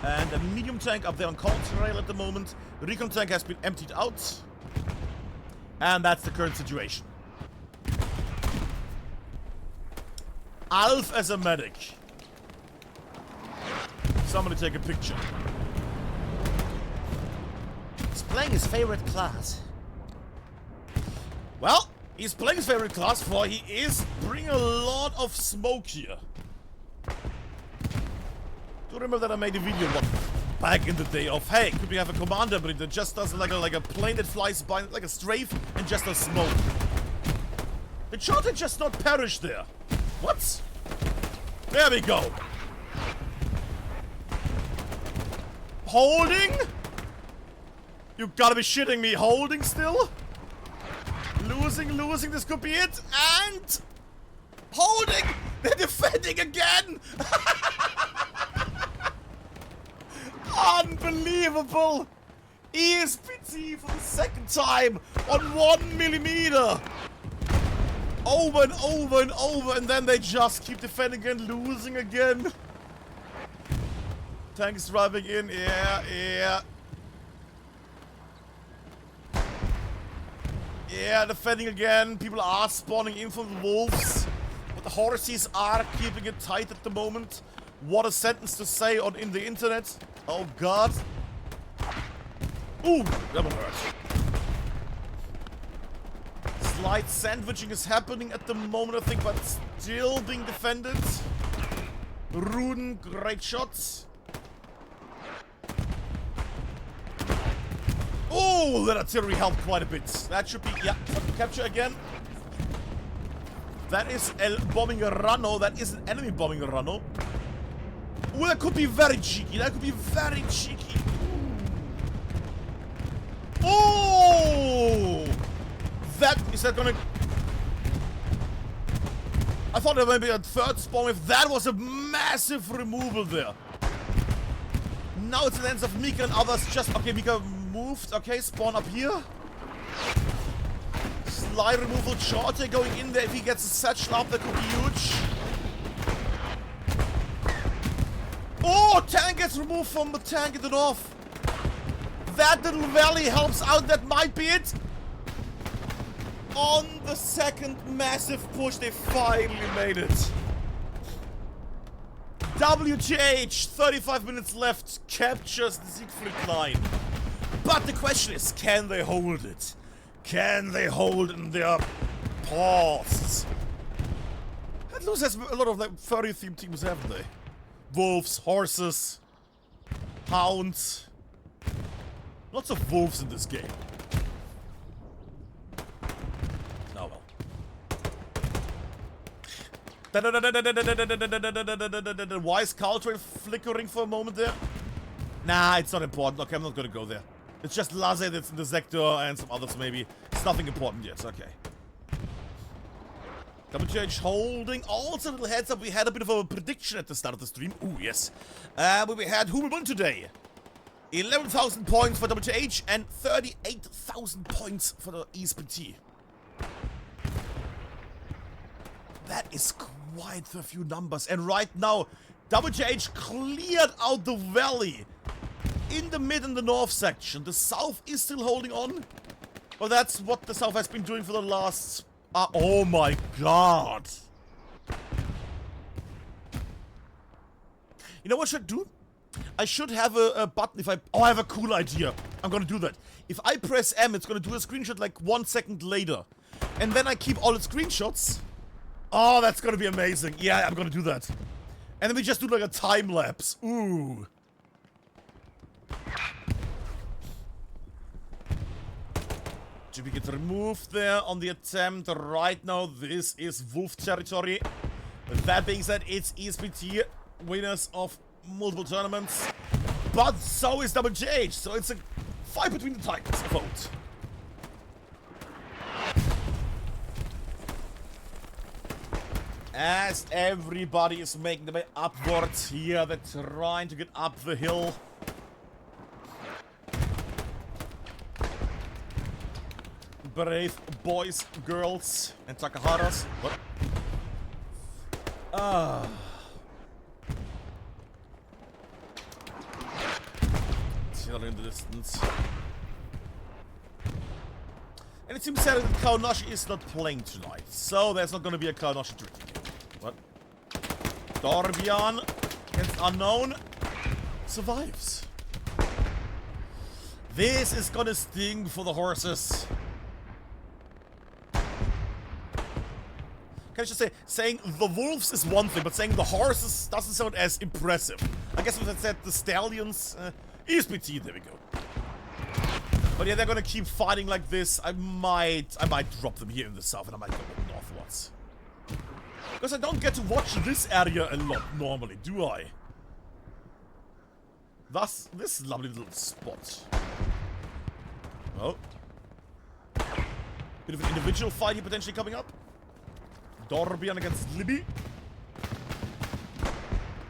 And a medium tank up there on Caltrail at the moment. The recon tank has been emptied out. And that's the current situation. Alf as a medic. Somebody take a picture. He's playing his favorite class. Well, he's playing his favorite class, for he is bringing a lot of smoke here. Do remember that I made a video back in the day of, hey, could we have a commander but that just does like a plane that flies by like a strafe and just does smoke. It should have just not perished there. What? There we go. Holding? You gotta be shitting me. Holding still? Losing, this could be it. And holding! They're defending again! Unbelievable! ESPt for the second time on 1mm! Over and over and over, and then they just keep defending and losing again. Tanks driving in, yeah. Yeah, defending again. People are spawning in from the wolves. The horses are keeping it tight at the moment. What a sentence to say on in the internet. Oh god. Ooh, that one hurt. Slight sandwiching is happening at the moment, I think, but still being defended. Ruden, great shots. Oh, that artillery helped quite a bit. That should be, yeah, capture again. That is El bombing a Rano. That is an enemy bombing a Rano. Oh, that could be very cheeky. That could be very cheeky. Oh! That, is that gonna... I thought there might be a third spawn if that was a massive removal there. Now it's in the hands of Mika and others. Just, okay, Mika moved. Okay, spawn up here. Slight removal. Shorter going in there. If he gets a satchel up, that could be huge. Oh, tank gets removed from the tank in the north. That little valley helps out. That might be it. On the second massive push, they finally made it. WTH, 35 minutes left, captures the Siegfried line. But the question is, can they hold it? Can they hold in their paws? At least has a lot of like furry themed teams, haven't they? Wolves, horses, hounds. Lots of wolves in this game. Oh well. Why is Caltrain flickering for a moment there? Nah, it's not important. Okay, I'm not gonna go there. It's just Laze that's in the sector and some others maybe. It's nothing important yet. Okay. WTH holding. Also, a little heads up. We had a bit of a prediction at the start of the stream. Ooh, yes. But we had who will win today. 11,000 points for WTH and 38,000 points for the ESPt. That is quite a few numbers. And right now, WTH cleared out the valley in the mid and the north section. The south is still holding on. Well, that's what the south has been doing for the last... oh my god. You know what I should do? I should have a button if I... Oh, I have a cool idea. I'm gonna do that. If I press M, it's gonna do a screenshot like 1 second later. And then I keep all the screenshots. Oh, that's gonna be amazing. Yeah, I'm gonna do that. And then we just do like a time lapse. Ooh. Did we get removed there on the attempt? Right now, this is Wolf territory. With that being said, it's ESPt, winners of multiple tournaments. But so is WTH, so it's a fight between the Titans, vote. As everybody is making their way upwards here, they're trying to get up the hill. Brave boys, girls, and Takaharas. What? Still in the distance. And it seems that Kaonashi is not playing tonight, so there's not going to be a Kaonashi drinking game. What? Dorbian against Unknown survives. This is gonna sting for the horses. Can I just say, saying the wolves is one thing, but saying the horses doesn't sound as impressive. I guess if I said the stallions, ESPt, there we go. But yeah, they're gonna keep fighting like this. I might drop them here in the south and I might go northwards. Because I don't get to watch this area a lot normally, do I? Thus, this lovely little spot. Oh. Bit of an individual fight here potentially coming up. Dorbian against Libby.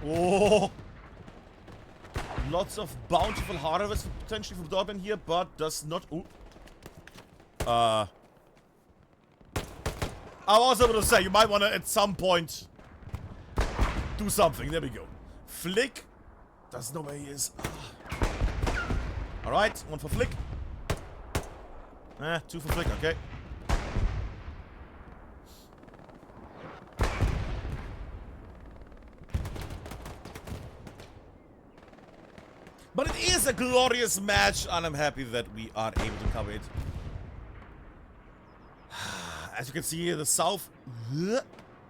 Oh. Lots of bountiful harvest potentially from Dorbian here, but does not... Ooh. I was able to say, you might want to at some point do something. There we go. Flick. Doesn't know where he is. Alright, one for Flick. Two for Flick, okay. But it is a glorious match, and I'm happy that we are able to cover it. As you can see here, the South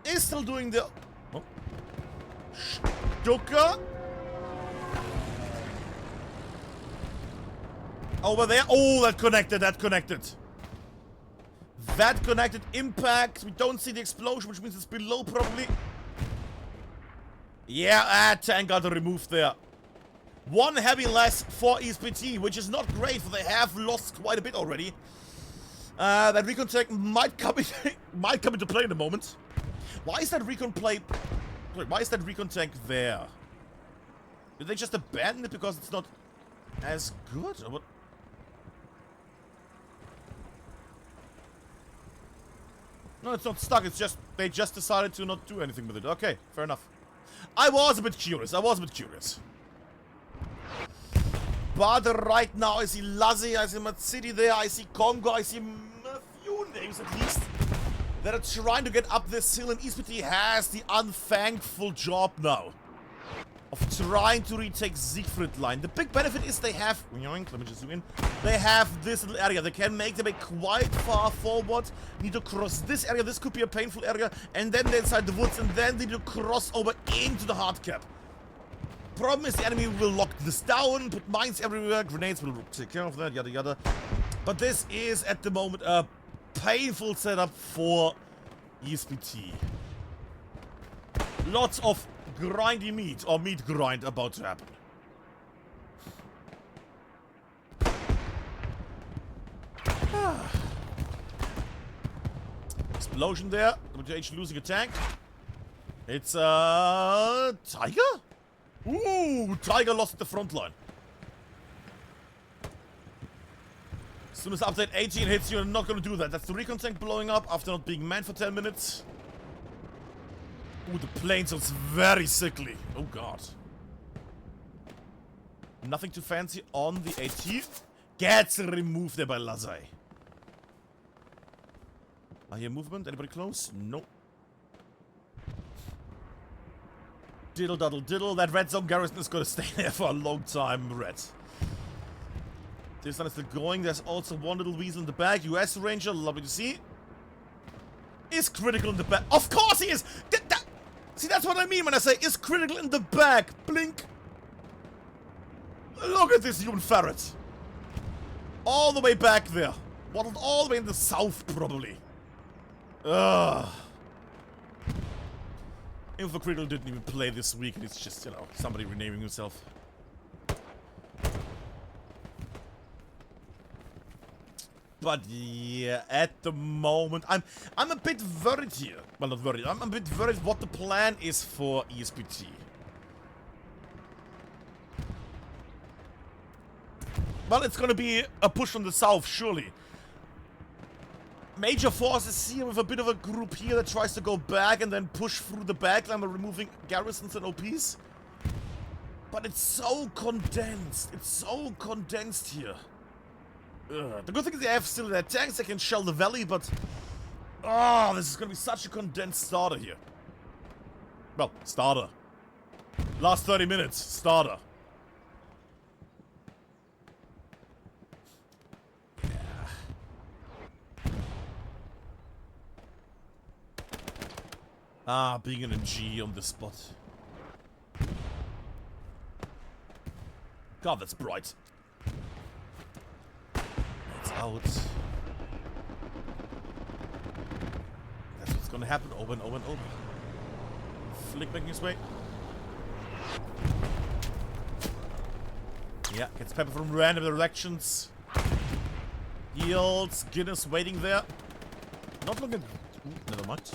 is still doing the... Oh. Stuka. Over there. Oh, that connected, that connected. That connected. Impact. We don't see the explosion, which means it's below probably. Yeah, tank got removed there. One heavy less for ESPt, which is not great, for they have lost quite a bit already. That recon tank might come into play in a moment. Why is that recon tank there? Did they just abandon it because it's not as good? Or what? No, it's not stuck. It's just they just decided to not do anything with it. Okay, fair enough. I was a bit curious. But right now I see Lazzy, I see Mad City there, I see Congo, I see a few names at least that are trying to get up this hill, and ESPt has the unthankful job now of trying to retake Siegfried line. The big benefit is they have, let me just zoom in, they have this little area. They can make them quite far forward, need to cross this area, this could be a painful area, and then they're inside the woods, and then they need to cross over into the hard cap. Problem is the enemy will lock this down, put mines everywhere, grenades will take care of that, yada yada. But this is at the moment a painful setup for ESPt. Lots of grindy meat, or meat grind about to happen. Explosion there, WTH losing a tank. It's Tiger? Ooh, Tiger lost the front line. As soon as update 18 hits, you're not gonna do that. That's the recon tank blowing up after not being manned for 10 minutes. Ooh, the plane sounds very sickly. Oh god. Nothing too fancy on the AT. Gets removed there by Lazay. I hear movement. Anybody close? No. Diddle daddle diddle. That red zone garrison is gonna stay there for a long time, Red. This one is still going. There's also one little weasel in the back. US Ranger, lovely to see. Is critical in the back. Of course he is! See, that's what I mean when I say is critical in the back. Blink. Look at this human ferret. All the way back there. Waddled all the way in the south, probably. Ugh. Info Critical didn't even play this week, and it's just, you know, somebody renaming himself. But yeah, at the moment, I'm a bit worried here. Well, not worried. I'm a bit worried what the plan is for ESPt. Well, it's gonna be a push from the south, surely. Major forces here with a bit of a group here that tries to go back and then push through the backline by removing garrisons and OPs. But it's so condensed. It's so condensed here. The good thing is they have still their tanks that can shell the valley, but... Oh, this is gonna be such a condensed starter here. Well, starter. Last 30 minutes, starter. Ah, being an MG on the spot. God, that's bright. It's out. That's what's gonna happen over and over and over. Flick making his way. Yeah, gets pepper from random directions. Yields. Guinness waiting there. Not looking... Never mind.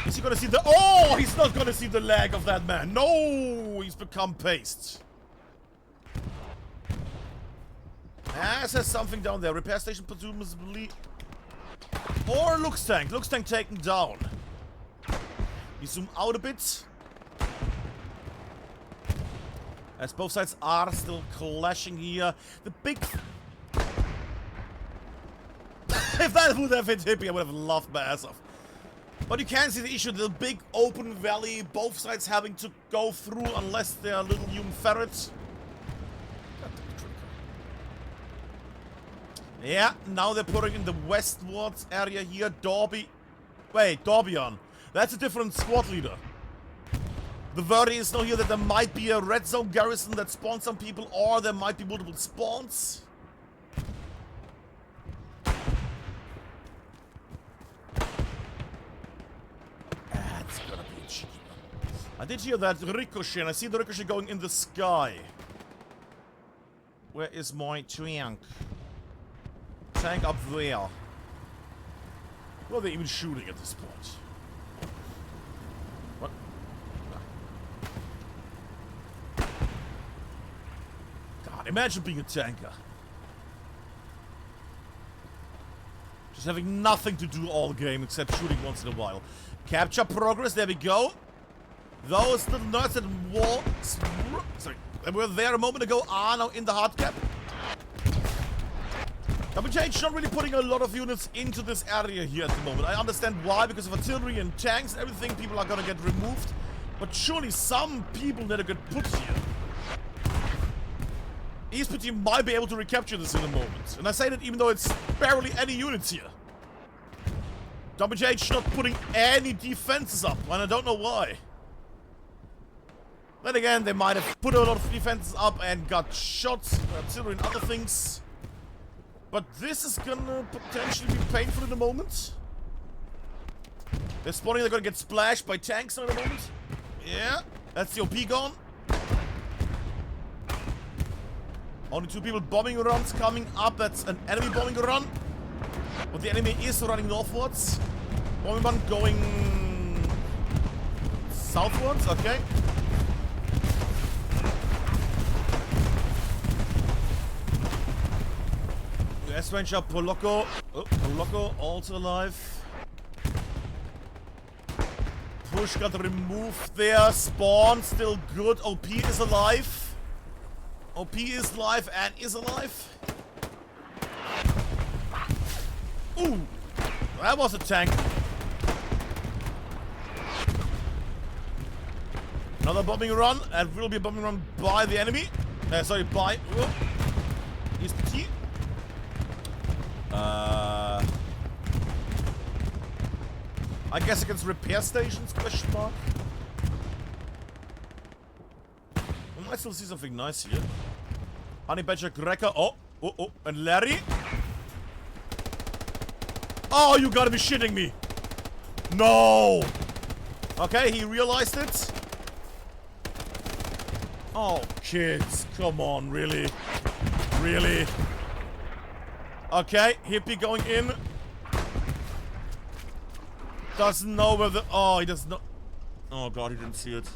Is he gonna see the... Oh, he's not gonna see the leg of that man. No, he's become paste. Says something down there. Repair station presumably. Or Lux tank. Lux tank taken down. We zoom out a bit. As both sides are still clashing here. The big... If that would have hit Hippie, I would have laughed my ass off. But you can see the issue, the big open valley, both sides having to go through unless they are little human ferrets. Yeah, now they're putting in the westwards area here. Dorbion. That's a different squad leader. The word is now here that there might be a red zone garrison that spawns some people, or there might be multiple spawns. That's gonna be a cheeky one. I did hear that ricochet, and I see the ricochet going in the sky. Where is my tank? Tank up there. Where are they even shooting at this point? What? God, imagine being a tanker. Just having nothing to do all game except shooting once in a while. Capture progress, there we go. Those little nerds that were there a moment ago are now in the hard cap. WTH not really putting a lot of units into this area here at the moment. I understand why, because of artillery and tanks and everything, people are gonna get removed. But surely some people need to get put here. ESPt might be able to recapture this in a moment. And I say that even though it's barely any units here. WTH not putting any defenses up, and I don't know why. Then again, they might have put a lot of defenses up and got shots, artillery and other things. But this is gonna potentially be painful in a moment. They're spawning, they're gonna get splashed by tanks in a moment. Yeah, that's the OP gone. Only 2 people bombing runs coming up. That's an enemy bombing run. But the enemy is running northwards. Bombing run going southwards, okay. S-Ranger Poloko. Oh, Poloko also alive. Push got removed there. Spawn still good. OP is alive. OP is live and is alive. Ooh, that was a tank. Another bombing run. That will be a bombing run by the enemy. Sorry, by ESPt. I guess against repair stations, question mark. We might still see something nice here. Honey Badger Cracker. Oh, and Larry. Oh, you gotta be shitting me. No. Okay, he realized it. Oh, kids. Come on, really? Really? Okay, Hippie going in. Doesn't know where the... Oh, he doesn't know... Oh, God, he didn't see it.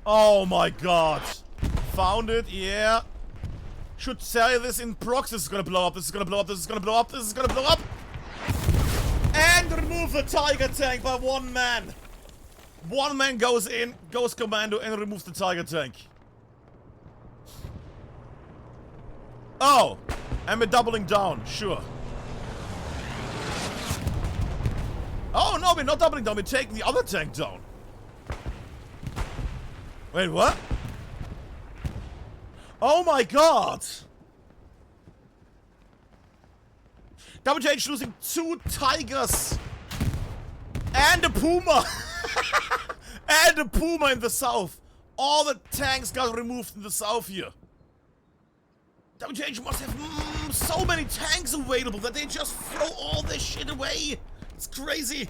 Oh, my God. Found it, yeah. Should say this in procs. This is gonna blow up, this is gonna blow up, this is gonna blow up, this is gonna blow up. And remove the Tiger tank by one man. One man goes in, goes commando, and removes the Tiger tank. Oh, and we're doubling down, sure. Oh, no, we're not doubling down, we're taking the other tank down. Wait, what? Oh my God! WTH losing 2 Tigers! And a Puma! And a Puma in the south! All the tanks got removed in the south here. WTH must have so many tanks available that they just throw all this shit away! It's crazy!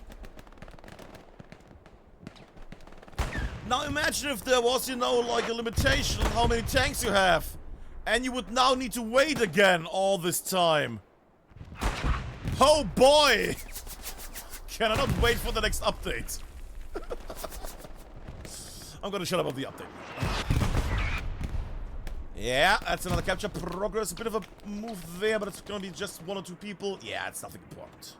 Now imagine if there was, you know, like a limitation on how many tanks you have. And you would now need to wait again all this time. Oh boy! Can I not wait for the next update? I'm gonna shut up on the update. Yeah, that's another capture progress. A bit of a move there, but it's gonna be just 1 or 2 people. Yeah, it's nothing important.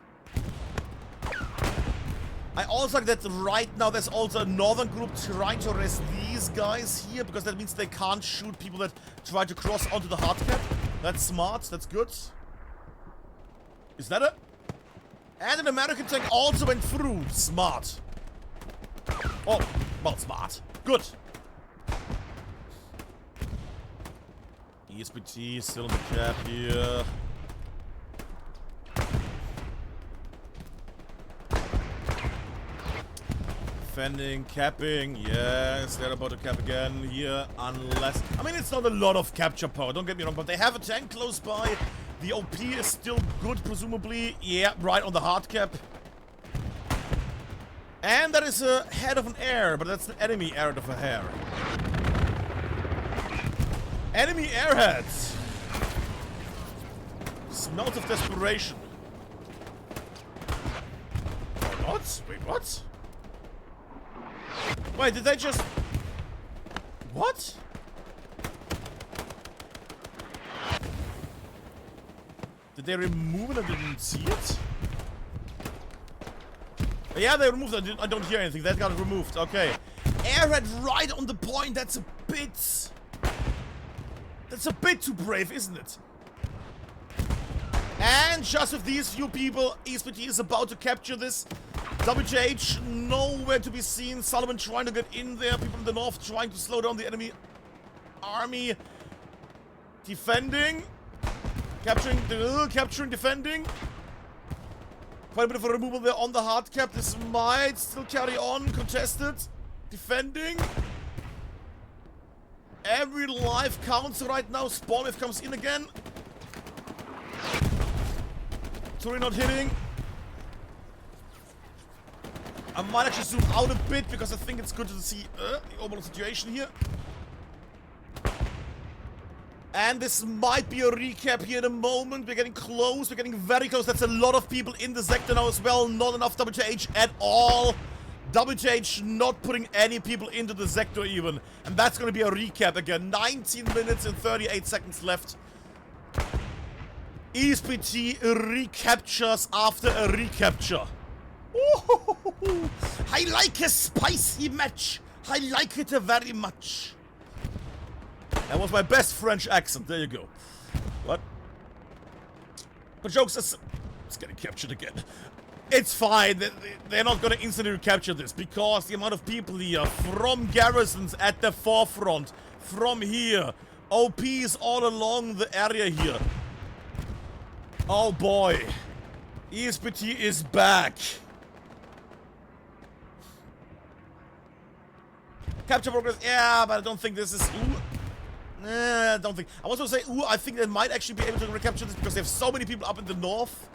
I also like that right now there's also a northern group trying to arrest these guys here, because that means they can't shoot people that try to cross onto the hard cap. That's smart, that's good. Is that a... And an American tank also went through. Smart. Oh, well, smart. Good. ESPt still in the cap here. Defending, capping, yes, they're about to cap again here, unless... I mean, it's not a lot of capture power, don't get me wrong, but they have a tank close by. The OP is still good, presumably. Yeah, right on the hard cap. And that is a head of an air, but that's an enemy air of a hair. Enemy airheads! Smells of desperation. What? Wait, what? Wait, did they just... What? Did they remove it? I didn't see it. Yeah, they removed it. I don't hear anything. That got removed. Okay. Airhead right on the point. That's a bit... That's a bit too brave, isn't it? And just with these few people, ESPt is about to capture this. WTH nowhere to be seen. Solomon trying to get in there. People in the north trying to slow down the enemy army. Defending. Capturing, defending. Quite a bit of a removal there on the hard cap. This might still carry on. Contested. Defending. Every life counts right now. Spawn wave comes in again. Turi not hitting. I might actually zoom out a bit because I think it's good to see the overall situation here. And this might be a recap here in a moment. We're getting close. We're getting very close. That's a lot of people in the sector now as well. Not enough WTH at all. WTH not putting any people into the sector even. And that's going to be a recap again. 19 minutes and 38 seconds left. ESPt recaptures after a recapture. Ooh, I like a spicy match. I like it very much. That was my best French accent. There you go. What? But jokes, it's getting captured again. It's fine. They're not going to instantly recapture this because the amount of people here from garrisons at the forefront, from here, OPs all along the area here. Oh boy. ESPt is back. Capture progress, yeah, but I don't think this is... Ooh. I don't think... I was going to say, ooh, I think they might actually be able to recapture this because they have so many people up in the north.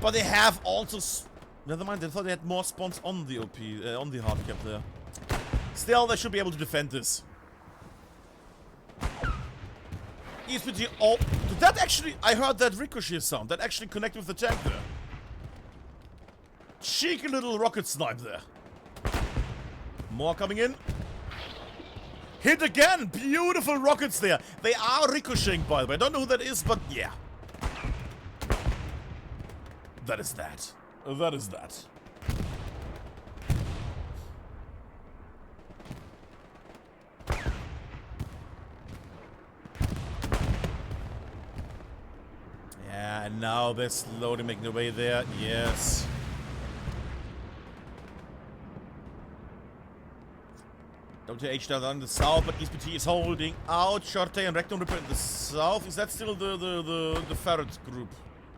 But they have also... Never mind, I thought they had more spawns on the OP, on the hard cap there. Still, they should be able to defend this. ESPt, oh, did that actually... I heard that ricochet sound. That actually connected with the tank there. Cheeky little rocket snipe there. More coming in. Hit again! Beautiful rockets there. They are ricocheting, by the way. I don't know who that is, but yeah. That is that. That is that. Yeah, and now they're slowly making their way there. Yes. WTH down in the south, but ESPt is holding out. Sharte and Rectum Ripper in the south. Is that still the Ferret group?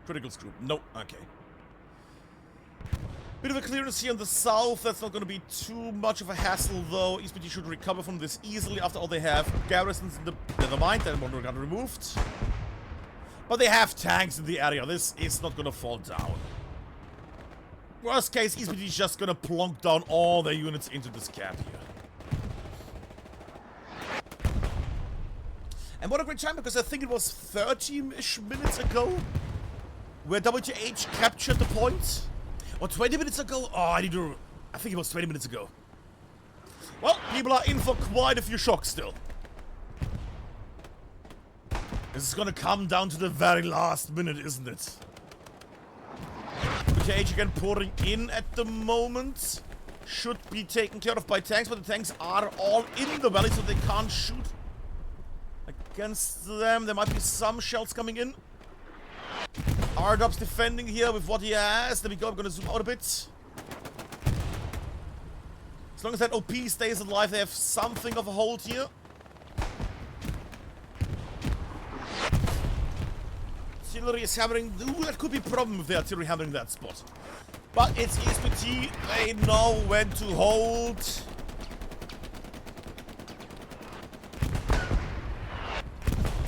Criticals group? No. Okay. Bit of a clearance here in the south. That's not going to be too much of a hassle, though. ESPt should recover from this easily. After all, they have garrisons in the... Never mind, that one got removed. But they have tanks in the area. This is not going to fall down. Worst case, ESPt is just going to plonk down all their units into this cap here. And what a great time, because I think it was 30-ish minutes ago where WTH captured the point. Or 20 minutes ago? Oh, I think it was 20 minutes ago. Well, people are in for quite a few shocks still. This is gonna come down to the very last minute, isn't it? WTH again pouring in at the moment. Should be taken care of by tanks, but the tanks are all in the valley, so they can't shoot against them. There might be some shells coming in. Ardop's defending here with what he has. There we go. I'm gonna zoom out a bit. As long as that OP stays alive, they have something of a hold here. Artillery is hammering. Ooh, that could be a problem if the artillery hammering that spot. But it's ESPt. They know when to hold.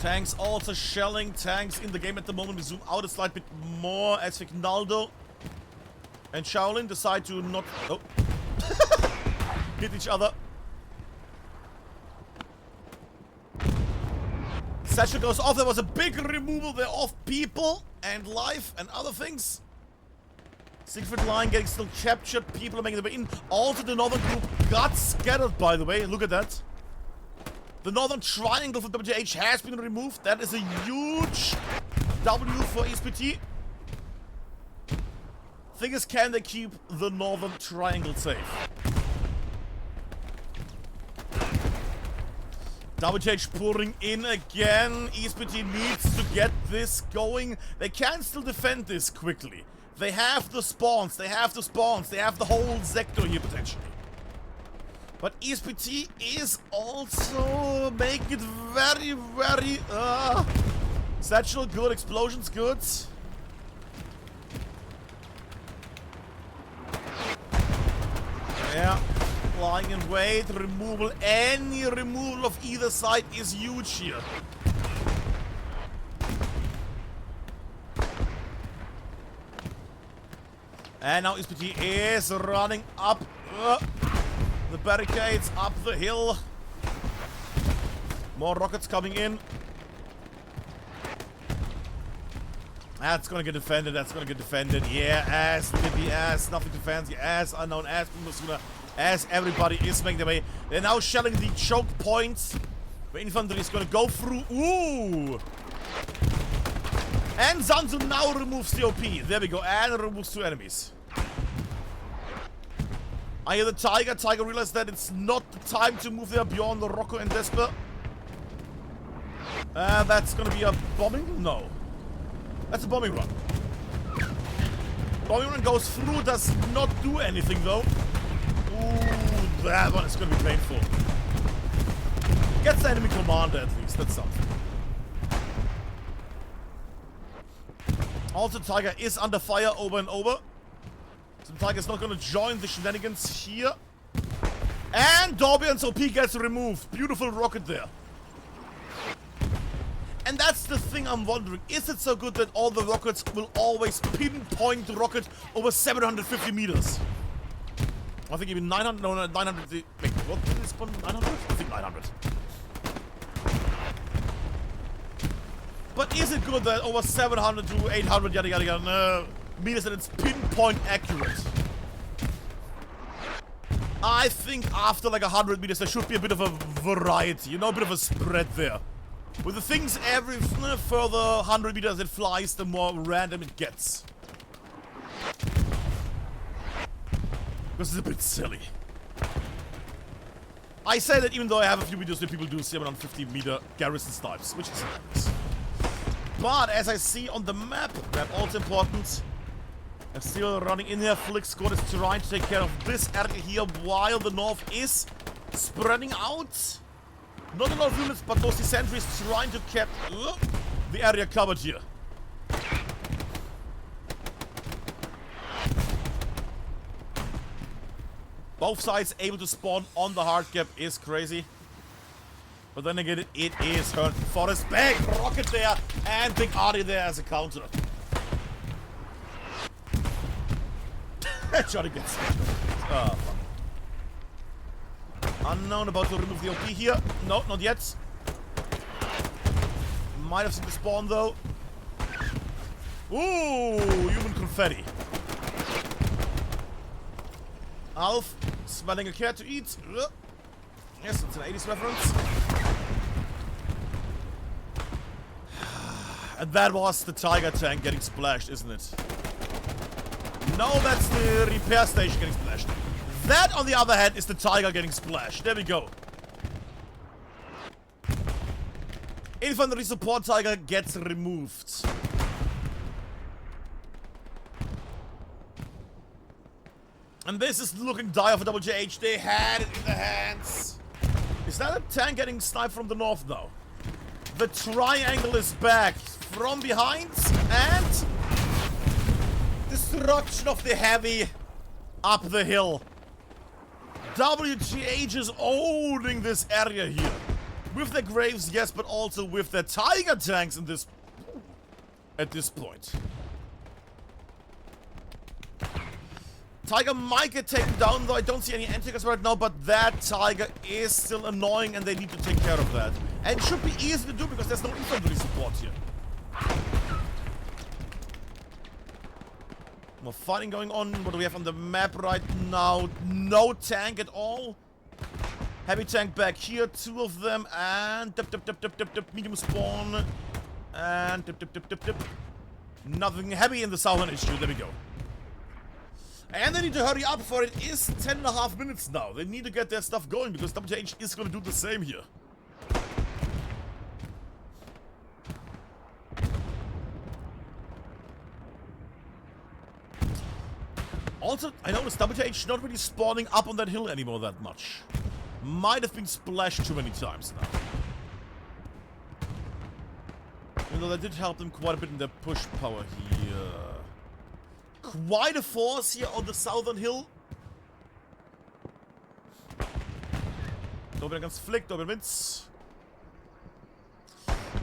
Tanks also shelling. Tanks in the game at the moment. We zoom out a slight bit more as Vignaldo and Shaolin decide to not... Oh. Hit each other. Satchel goes off. There was a big removal there of people and life and other things. Siegfried line getting still captured. People are making their way in. Also the northern group got scattered, by the way. Look at that. The northern triangle for WTH has been removed. That is a huge W for ESPt. Thing is, can they keep the northern triangle safe? WTH pouring in again. ESPt needs to get this going. They can still defend this quickly. They have the spawns. They have the spawns. They have the whole sector here potentially. But ESPt is also making it very, very... Satchel, good. Explosions, good. Yeah. Lying in wait. Removal. Any removal of either side is huge here. And now ESPt is running up the barricades, up the hill. More rockets coming in. That's gonna get defended, that's gonna get defended. Yeah, as Libby, as Nothing Defense, as Unknown, as Bumasuna, as everybody is making their way. They're now shelling the choke points. The infantry is gonna go through. Ooh! And Zanzu now removes the OP. There we go, and removes 2 enemies. I hear the Tiger. Tiger realized that it's not the time to move there beyond the Rocco and Desper. That's gonna be a bombing? No. That's a bombing run. Bombing run goes through, does not do anything though. Ooh, that one is gonna be painful. Gets the enemy commander at least, that's something. Also, Tiger is under fire over and over. So Tiger's not gonna join the shenanigans here. And Dorbian's OP gets removed. Beautiful rocket there. And that's the thing I'm wondering. Is it so good that all the rockets will always pinpoint the rocket over 750 meters? I think even 900, no, 900, wait, what did it spawn? 900? I think 900. But is it good that over 700 to 800 yada yada yada meters that it's pinpoint accurate? I think after like 100 meters there should be a bit of a variety, you know, a bit of a spread there. With the things every further 100 meters it flies, the more random it gets. Because it's a bit silly. I say that even though I have a few videos where people do 750 meter garrison snipes, which is hilarious. But as I see on the map, that also important. I'm still running in here. Flick Squad is trying to take care of this area here while the north is spreading out. Not a lot of units, but mostly sentries trying to keep the area covered here. Both sides able to spawn on the hard cap is crazy. But then again, it is Hürtgen Forest. Big rocket there, and Big Artie there as a counter. Johnny gets it. Unknown about to remove the OP here. No, not yet. Might have seen the spawn though. Ooh, human confetti. Alf, smelling a cat to eat. Yes, it's an 80s reference. And that was the Tiger tank getting splashed, isn't it? No, that's the repair station getting splashed. That, on the other hand, is the Tiger getting splashed. There we go. Infantry support Tiger gets removed. And this is looking dire for WTH. They had it in their hands. Is that a tank getting sniped from the north, though? The triangle is back from behind, and destruction of the heavy up the hill. WTH is owning this area here. With their graves, yes, but also with their tiger tanks in this at this point. Tiger might get taken down, though I don't see any anti-tanks right now, but that tiger is still annoying and they need to take care of that. And it should be easy to do because there's no infantry support here. More fighting going on. What do we have on the map right now? No tank at all. Heavy tank back here, 2 of them, and medium spawn. And nothing heavy in the southern issue. There we go. And they need to hurry up, for it is 10.5 minutes now. They need to get their stuff going because WTH is going to do the same here. Also, I noticed WTH not really spawning up on that hill anymore that much. Might have been splashed too many times now. Even though that did help them quite a bit in their push power here. Quite a force here on the southern hill. Dobin against Flick, Dobin wins.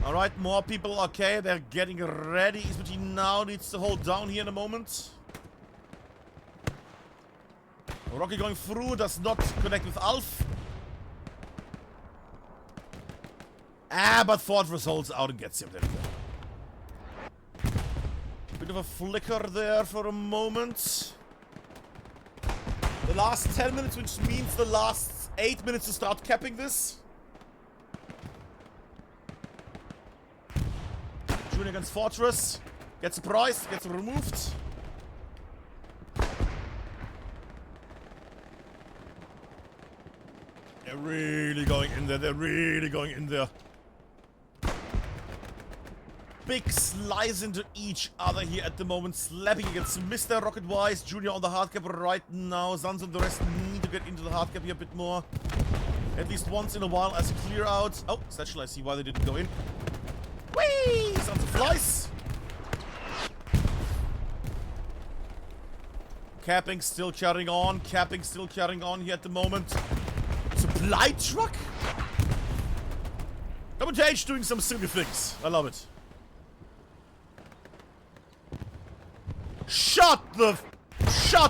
Alright, more people, okay, they're getting ready. ESPt now needs to hold down here in a moment. Rocky going through, does not connect with Alf. But Fortress holds out and gets him. There we go. Bit of a flicker there for a moment. The last 10 minutes, which means the last 8 minutes to start capping this. Junior against Fortress. Gets surprised, gets removed. They're really going in there, they're really going in there. Big slice into each other here at the moment. Slapping against Mr. Rocket-wise. Junior on the hard cap right now. Sans and the rest need to get into the hard cap here a bit more. At least once in a while as a clear out. Oh, Satchel, I see why they didn't go in. Whee! Sans flies. Capping still carrying on. Capping still carrying on here at the moment. Supply truck? WTH doing some silly things. I love it. Shut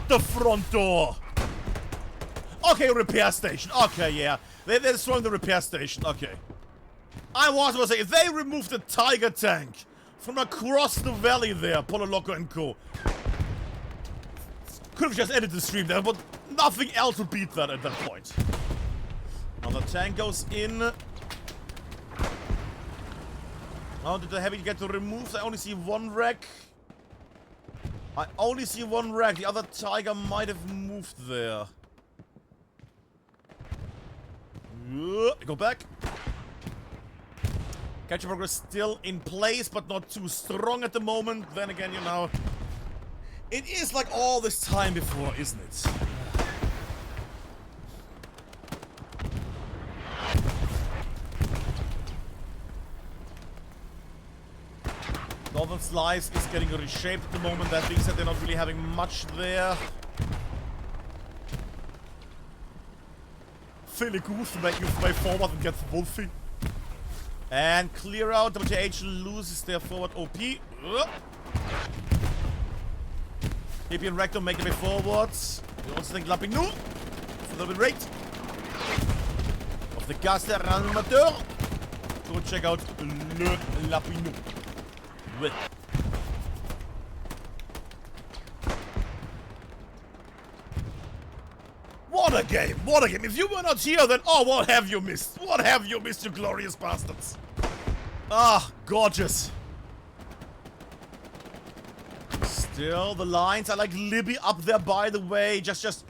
the front door. Okay, repair station. Okay, yeah. They're destroying the repair station. Okay. I was going to say, if they removed the tiger tank from across the valley there, Polo Loco and co. Could have just ended the stream there, but nothing else would beat that at that point. Another tank goes in. How did the heavy get removed? I only see one wreck. I only see one wreck. The other tiger might have moved there. Go back. Capture progress still in place, but not too strong at the moment. Then again, you know, it is like all this time before, isn't it? Northern Slice is getting reshaped at the moment. That being said, they're not really having much there. Fairly good to make your way forward and get Wolfie. And clear out. WTH loses their forward OP. PP and Rector make their way forwards. We also think Lapinu. A little bit rate. Of the Gaster Animateur. Go check out Le Lapinu. What a game! What a game! If you were not here, then oh, what have you missed? What have you missed, you glorious bastards? Ah, gorgeous. Still, the lines. I like Libby up there, by the way. Just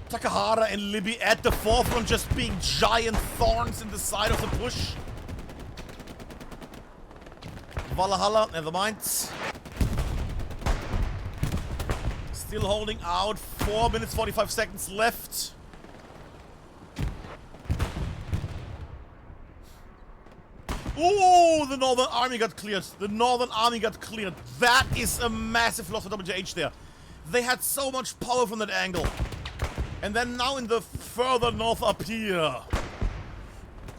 Takahara and Libby at the forefront, just being giant thorns in the side of the push. Valhalla, never mind. Still holding out. 4 minutes, 45 seconds left. Ooh, the Northern Army got cleared. The Northern Army got cleared. That is a massive loss for WTH there. They had so much power from that angle. And then now in the further north up here.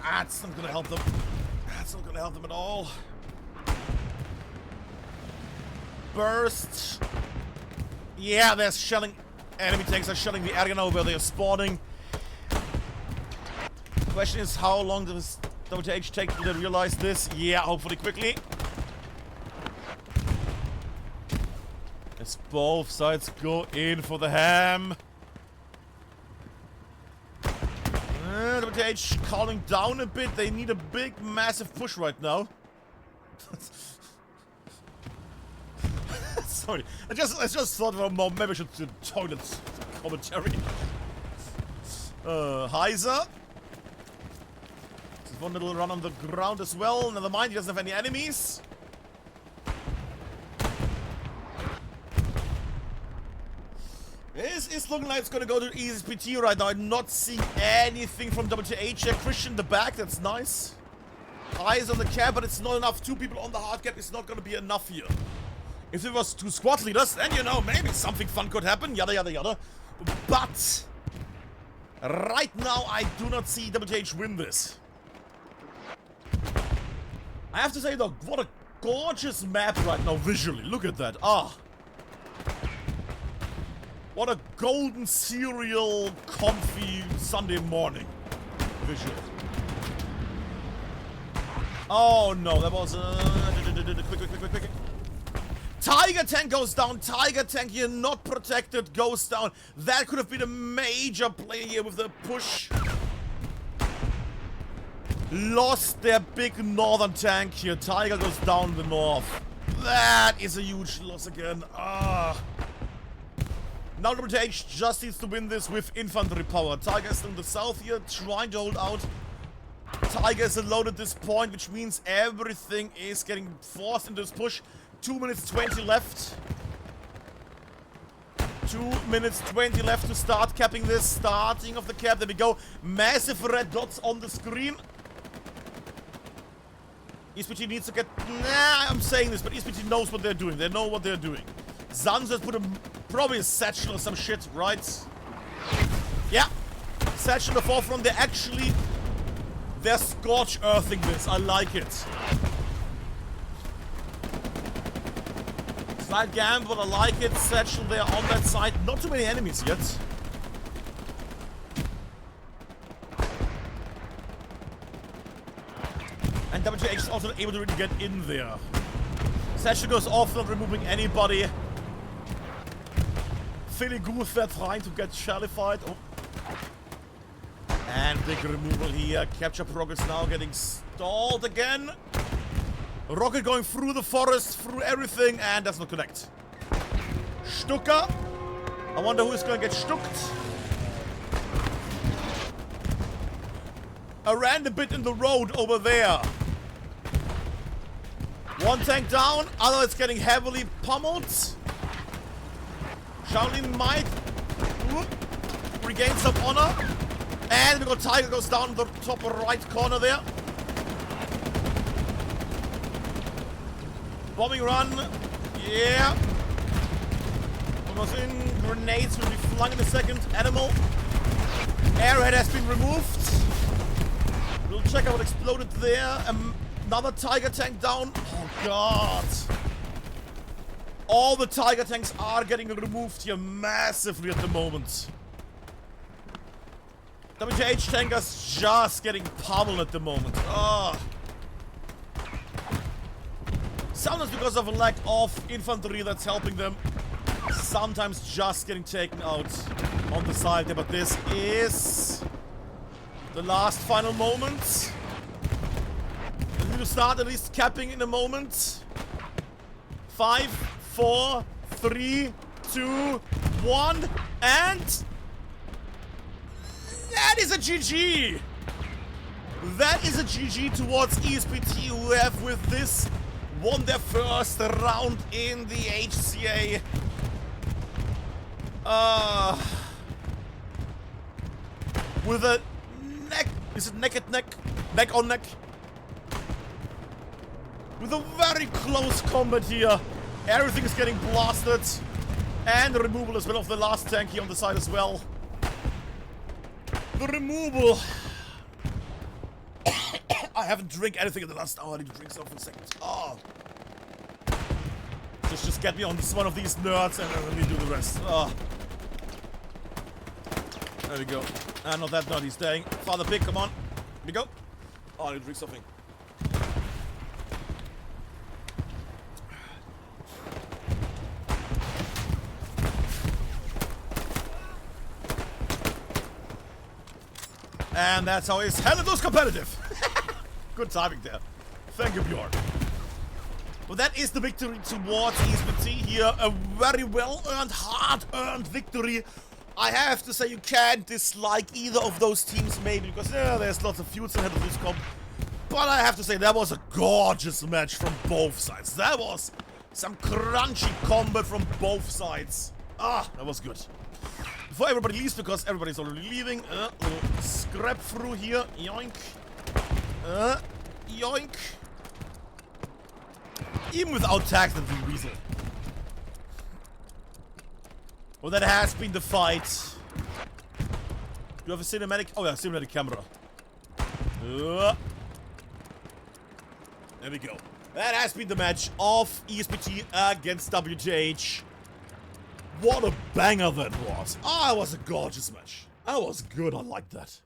That's not gonna help them. That's not gonna help them at all. Burst. Yeah, they're shelling. Enemy tanks are shelling the area now where they are spawning. Question is, how long does WTH take to realize this? Yeah, hopefully quickly. As both sides go in for the ham. WTH calling down a bit. They need a big, massive push right now. Sorry, I just thought for a moment maybe I should do toilet commentary. Heiser. Just one little run on the ground as well. Never mind, he doesn't have any enemies. This is looking like it's gonna go to ESPt right now. I'm not seeing anything from WTH here. Christian in the back, that's nice. Eyes on the cap, but it's not enough. 2 people on the hard cap is not gonna be enough here. If it was 2 squad leaders, then you know, maybe something fun could happen, yada yada yada. But right now I do not see WTH win this. I have to say though, what a gorgeous map right now visually. Look at that. Ah. What a golden cereal, comfy Sunday morning visual. Oh no, that was quick. Tiger tank goes down. Tiger tank here not protected goes down. That could have been a major play here with the push. Lost their big northern tank here. Tiger goes down in the north. That is a huge loss again. Ah. Now WTH just needs to win this with infantry power. Tiger is in the south here, trying to hold out. Tiger is alone at this point, which means everything is getting forced into this push. 2 minutes 20 left. 2 minutes 20 left to start capping this. Starting of the cap. There we go. Massive red dots on the screen. ESPt needs to get... Nah, I'm saying this, but ESPt knows what they're doing. They know what they're doing. Zanz has put probably a satchel or some shit, right? Yeah. Satchel in the forefront. They're scorch earthing this. I like it. Slight gamble, I like it. Satchel there on that side. Not too many enemies yet. And WTH is also able to really get in there. Satchel goes off, not removing anybody. Philly Goose there trying to get shellified. Oh. And big removal here. Capture progress now getting stalled again. Rocket going through the forest, through everything, and does not connect. Stucker. I wonder who is going to get stucked. A random bit in the road over there. One tank down, other is getting heavily pummeled. Shaolin might regain some honor. And we got Tiger goes down in the top right corner there. Bombing run. Yeah. Almost in. Grenades will be flung in a second. Animal. Airhead has been removed. We'll check out what exploded there. Another Tiger tank down. Oh god. All the Tiger tanks are getting removed here massively at the moment. WTH tankers just getting pummeled at the moment. Ah. Sometimes because of a lack of infantry that's helping them. Sometimes just getting taken out on the side there. But this is the last final moment. We need to start at least capping in a moment. 5, 4, 3, 2, 1, and that is a GG. That is a GG towards ESPt, who have with this won their first round in the HCA With a neck... Is it neck at neck? Neck on neck? With a very close combat here. Everything is getting blasted. And the removal as well of the last tank here on the side as well. The removal. I haven't drank anything in the last hour. I need to drink something in a second. Oh. Just get me on this one of these nerds and then let me do the rest. Oh. There we go. Ah, not that nerd, he's staying. Father Pig, come on. Here we go. Oh, I need to drink something. And that's how it's hell it was competitive. Good timing there. Thank you, Bjorn. Well, that is the victory towards ESPt here. A very well-earned, hard-earned victory. I have to say you can't dislike either of those teams maybe because there's lots of feuds ahead of this comp. But I have to say that was a gorgeous match from both sides. That was some crunchy combat from both sides. Ah, that was good. Before everybody leaves, because everybody's already leaving, we'll scrap through here. Yoink. Yoink. Even without tags, that's the reason. Well, that has been the fight. Do you have a cinematic? Oh yeah, cinematic camera. There we go. That has been the match of ESPt against WTH. What a banger that was. Ah, it was a gorgeous match. That was good, I like that.